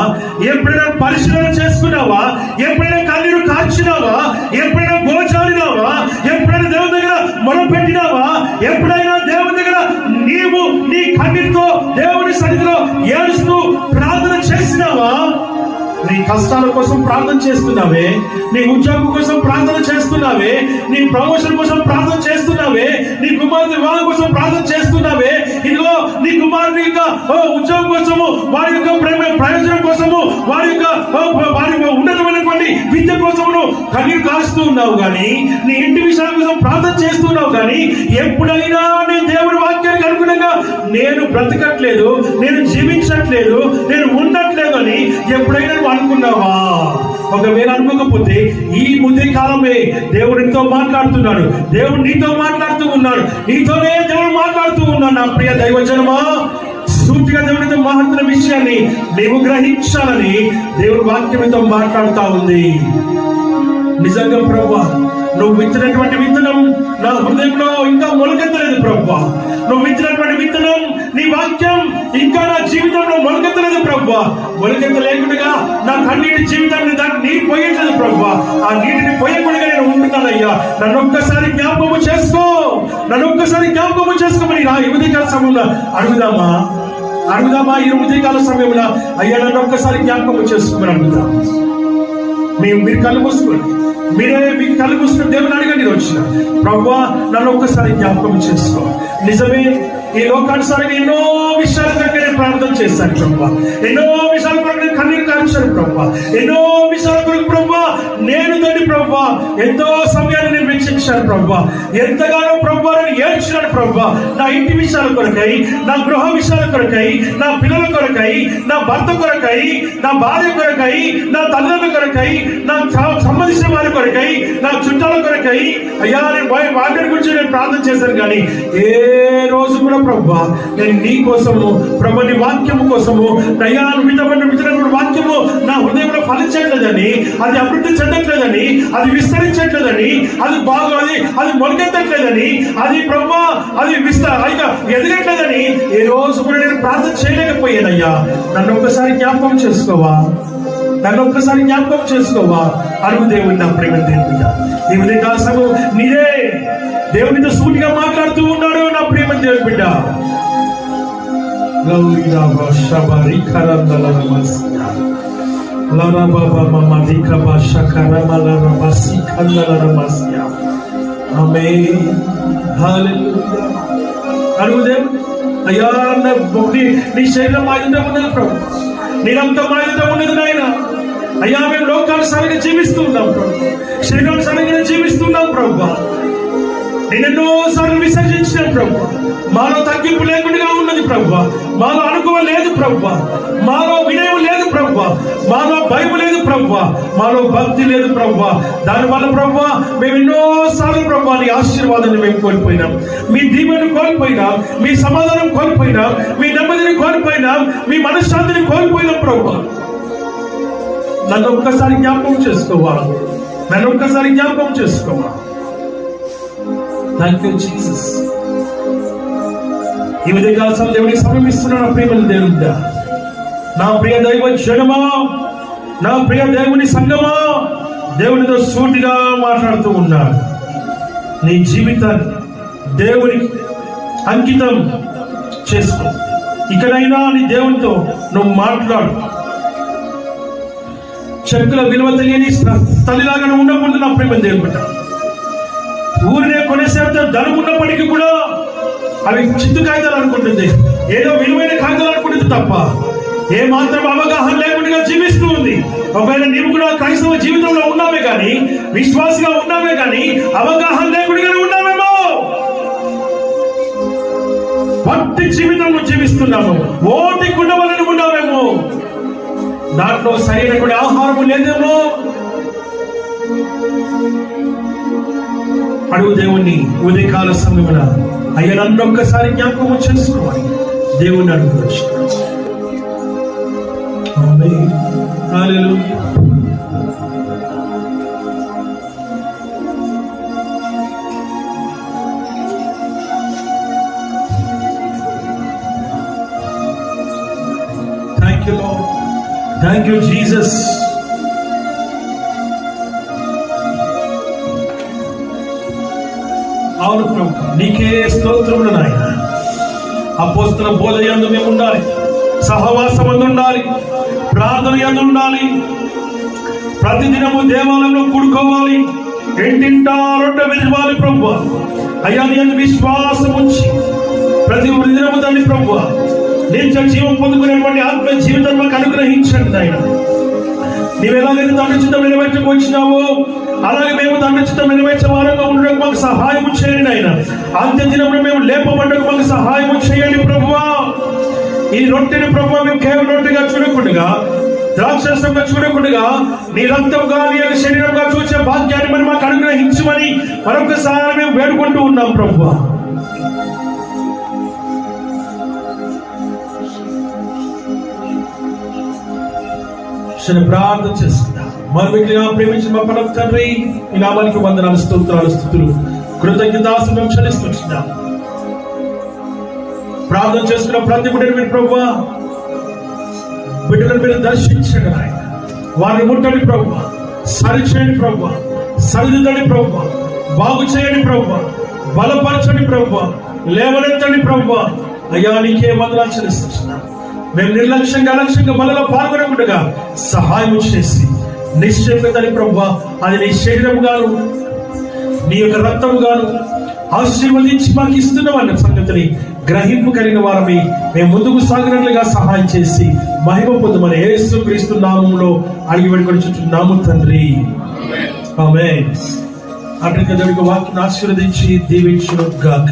ఎప్పుడైనా పరిశీలన చేసుకున్నావా? ఎప్పుడైనా కన్నీరు కార్చినావా? ఎప్పుడైనా గోచారినావా? ఎప్పుడైనా దేవుని దగ్గర మొరపెట్టినావా? ఎప్పుడైనా దేవుని దగ్గర నీవు నీ కన్నీరుతో దేవుని సన్నిధిలో ఏడుస్తూ ప్రార్థన చేసినావా? నీ కష్టాల కోసం ప్రార్థన చేస్తున్నావే, నీ ఉద్యోగం కోసం ప్రార్థన చేస్తున్నావే, నీ ప్రమోషన్ కోసం ప్రార్థన చేస్తున్నావే, నీ కుమారుని వివాహం కోసం ప్రార్థన చేస్తున్నావే, ఇదిగో నీ కుమారుని యొక్క ఉద్యోగం కోసము, వారి యొక్క ప్రయోజనం కోసము, వారి ఉన్నతమైనటువంటి విద్య కోసము కన్నీరు కాస్తూ ఉన్నావు. కానీ నీ ఇంటి విషయాల కోసం ప్రార్థన చేస్తున్నావు. కానీ ఎప్పుడైనా నీ దేవుడి వాక్యానికి అనుగుణంగా నేను బ్రతకట్లేదు, నేను జీవించట్లేదు, నేను ఉండట్లేదు అని ఎప్పుడైనా అనుకున్నావా? ఒకవేళ అనుకోకపోతే ఈ ముద్ర కాలమే దేవుడు నీతో మాట్లాడుతున్నాడు, దేవుడు నీతో మాట్లాడుతూ ఉన్నాడు, నీతోనే దేవుడు మాట్లాడుతూ ఉన్నాడు. నా ప్రియ దైవజనమా, సూటిగా దేవునితో మాట్లాడుతున్న విషయాన్ని నీవు గ్రహించాలని దేవుడు వాక్యంతో మాట్లాడుతూ ఉంది. నిజంగా ప్రభువా, నువ్వు విత్తినటువంటి విత్తనం నా హృదయంలో ఇంకా మొలకెత్తలేదు ప్రభువా. నువ్వు విత్తినటువంటి విత్తనం, నీ వాక్యం ఇంకా నా జీవితంలో మొలకెత్తలేదు ప్రభువా. మొలకెత్త లేకుండా నా కన్నీటి జీవితాన్ని దాన్ని నీరు పోయట్లేదు ప్రభువా. ఆ నీటిని పోయకుండా నేను ఉంటున్నానయ్యా. నన్ను ఒక్కసారి జ్ఞాపకము చేసుకో, చేసుకోమని ఈ ఉదయకాల సమయంలో అడుగుదామా? ఈ ఉదయకాల సమయంలో అయ్యా నన్ను ఒక్కసారి జ్ఞాపకము చేసుకోమని అడుగుదాం. మీరు కళ్ళు మూసుకోండి, మీకు కళ్ళు మూసుకుని దేవుని అడగండి. వచ్చిన ప్రభువా నన్ను ఒక్కసారి జ్ఞాపకం చేసుకో. నిజమే, ఈ లోకానుసారంగా ఎన్నో విషయాల కొరకు నేను ప్రార్థన చేశాను ప్రభువా, ఎన్నో విషయాల కొరకు నేను కన్నీరు కార్చాను ప్రభువా, ఎన్నో విషయాల కొరకు ప్రభువా నేను తండ్రి ప్రభువా ఎంతో సమయాన్ని నేను వెచ్చించాను ప్రభువా, ఎంతగానో ప్రభువా నేను ఏడ్చినాను ప్రభువా. నా ఇంటి విషయాల కొరకై, నా గృహ విషయాల కొరకై, నా పిల్లల కొరకై, నా భర్త కొరకై, నా భార్య కొరకై, నా తల్లిదండ్రుల కొరకై, నా సంబంధించిన వారి కొరకై, నా చుట్టాల కొరకై అయ్యా నేను వాటి గురించి నేను ప్రార్థన చేశాను. కానీ ఏ రోజు కూడా ప్రభువా నేను నీ కోసము, ప్రభు నీ వాక్యము కోసము, అయ్యా విధమైన వాక్యము నా హృదయంలో ఫలించట్లేదని, అది అభివృద్ధి చెందట్లేదని, అది విస్తరించట్లేదని, అది మొలకెత్తట్లేదని, అది ప్రభువా అది ఎదగట్లేదని ఏ రోజు కూడా నేను ప్రార్థన చేయలేకపోయానయ్యా. నన్ను ఒక్కసారి జ్ఞాపకం చేసుకోవా, అరుగు దేవుని. నా ప్రేమ దేవుని ఈ ఉదయకాల సమయం నీదే దేవునితో సూటిగా మాట్లాడుతూ ఉన్నాడు. నా ప్రేమ దేవుని బిడ్డ, అరుగు దేవుడు. అయ్యా నీ శరీరం ఆయుధం ఉన్నది ప్రభు, నీ రక్తం ఆయుధం ఉన్నది నాయన. అయ్యా మేము లోకానుసారంగా జీవిస్తూ ఉన్నాం ప్రభు, శరీరానుసారంగా జీవిస్తున్నాం ప్రభు. నేను ఎన్నోసార్లు విసర్జించిన ప్రభు, మాలో తగ్గింపు లేకుండా ఉన్నది ప్రభు, మాలో అనుభవం లేదు ప్రభు, మాలో వినయం లేదు ప్రభు, మాలో భయం లేదు ప్రభు, మాలో భక్తి లేదు ప్రభు. దానివల్ల ప్రభు మేము ఎన్నోసార్లు ప్రభు నీ ఆశీర్వాదాన్ని మేము కోల్పోయినాం, మీ దీవెనను కోల్పోయినాం, మీ సమాధానం కోల్పోయినాం, మీ నెమ్మదిని కోల్పోయినాం, మీ మనశ్శాంతిని కోల్పోయినాం ప్రభు. నన్ను ఒక్కసారి జ్ఞాపకం చేసుకోవా. Thank you Jesus. ఈ ఉదయకాల సమయం దేవునికి సమర్పిస్తున్నా. నా ప్రియమైన దేవుడా, నా ప్రియ దైవ జనమా, నా ప్రియ దేవుని సంగమా, దేవునితో సూటిగా మాట్లాడుతూ ఉన్నాడు. నీ జీవితాన్ని దేవునికి అంకితం చేసుకో. ఇకనైనా నీ దేవునితో నువ్వు మాట్లాడు. చెక్కుల విలువ తెలియని తల్లిలాగా నువ్వు ఉండకూడదు నా ప్రేమ దేవుని బిడ్డ. ఊరినే కొనేసేపు ధనం ఉన్నప్పటికీ కూడా అవి చిత్తు కాగితాలు అనుకుంటుంది, ఏదో విలువైన కాగితాలు అనుకుంటుంది తప్ప ఏ మాత్రం అవగాహన లేకుండా జీవిస్తూ ఉంది. ఒకవేళ నీవు కూడా క్రైస్తవ జీవితంలో ఉన్నామే కానీ, విశ్వాసగా ఉన్నామే కానీ అవగాహన లేకుండా ఉన్నామేమో. భక్తి జీవితంలో జీవిస్తున్నాము, ఓటి కుండవలని ఉన్నామేమో, దాంట్లో సరైనటువంటి ఆహారము లేదేమో. అడుగు దేవుణ్ణి ఉదయకాల సమయమున, అయ్యా నన్ను ఒక్కసారి జ్ఞాపకం చేసుకోవాలి. దేవుణ్ణి అడుగువచ్చు. హల్లెలూయా. Thank you, Lord. Thank you, Jesus. అవును ప్రభు, నీకే స్తోత్రములు నాయన. అపోస్తల బోధ యందు మేము ఉండాలి, సహవాసం అందు ఉండాలి, ప్రార్థన యందు ఉండాలి, ప్రతిదినము దేవాలయంలో కూడుకోవాలి, ఇంటింటా రొట్టె విరవాలి ప్రభు. అయ్యా నీ యందు విశ్వాసం ఉంచి ప్రతి దినము తండ్రి ప్రభు నిత్య జీవం పొందుకునేటువంటి ఆత్మ జీవితం మాకు అనుగ్రహించండి ఆయన. నీవు ఎలాగైతే తండ్రి చిత్తం నెరవేర్చకు వచ్చినావో అలాగే మేము తండ్రి చిత్తం నెరవేర్చే వారంగా ఉండడానికి మాకు సహాయం చేయండి ఆయన. అంత్య దినంలో మేము లేపబడ్డకు మాకు సహాయం చేయండి ప్రభువా. ఈ రొట్టెని ప్రభువా మేము కేవలం రొట్టెగా చూడకుండా, ద్రాక్షరసంగా చూడకుండా, నీ రక్తంగా నీ యొక్క శరీరంగా చూసే భాగ్యాన్ని మరి మాకు అనుగ్రహించమని మరొకసారి మేము వేడుకుంటూ ఉన్నాం ప్రభువా. ప్రార్థన చేస్తున్నా. మరొకటిగా ప్రేమించిన మా పరమ తండ్రి, ఈ నామానికి వందనాలు, స్తోత్రాలు, స్థుతులు, కృతజ్ఞతాస్తులు మేము చెల్లిస్తున్నాం. ప్రార్థన చేసుకున్న ప్రతి బిడ్డను మీరు ప్రభువా, బిడ్డలను మీరు దర్శించండి ఆయన. వారిని ముట్టండి ప్రభువా, సరిచేయండి ప్రభువా, సరిదిద్దండి ప్రభువా, బాగు చేయండి ప్రభువా, బలపరచండి ప్రభువా, లేవనెత్తండి ప్రభువా. అయ్యా నీకే వందనాలు చెల్లిస్తున్నాం. మేము నిర్లక్ష్యంగా అలక్ష్యంగా మనలో పాల్గొనకుండా సహాయం చేసి నిశ్చయతని ప్రభువా, అది నీ శరీరం గాను నీ యొక్క రక్తము గాను ఆశీర్వదించి మాకు ఇస్తున్నామన్న సంగతిని గ్రహింపు కలిగిన వారమే మేము ముందుకు సాగినట్లుగా సహాయం చేసి మహిమ పొందమని యేసుక్రీస్తు నామములో అడిగి వేడుకొనుచున్నాము తండ్రి, ఆమేన్. అట్లా దేవుడికి వాక్యం ఆశీర్వదించి దీవించును గాక.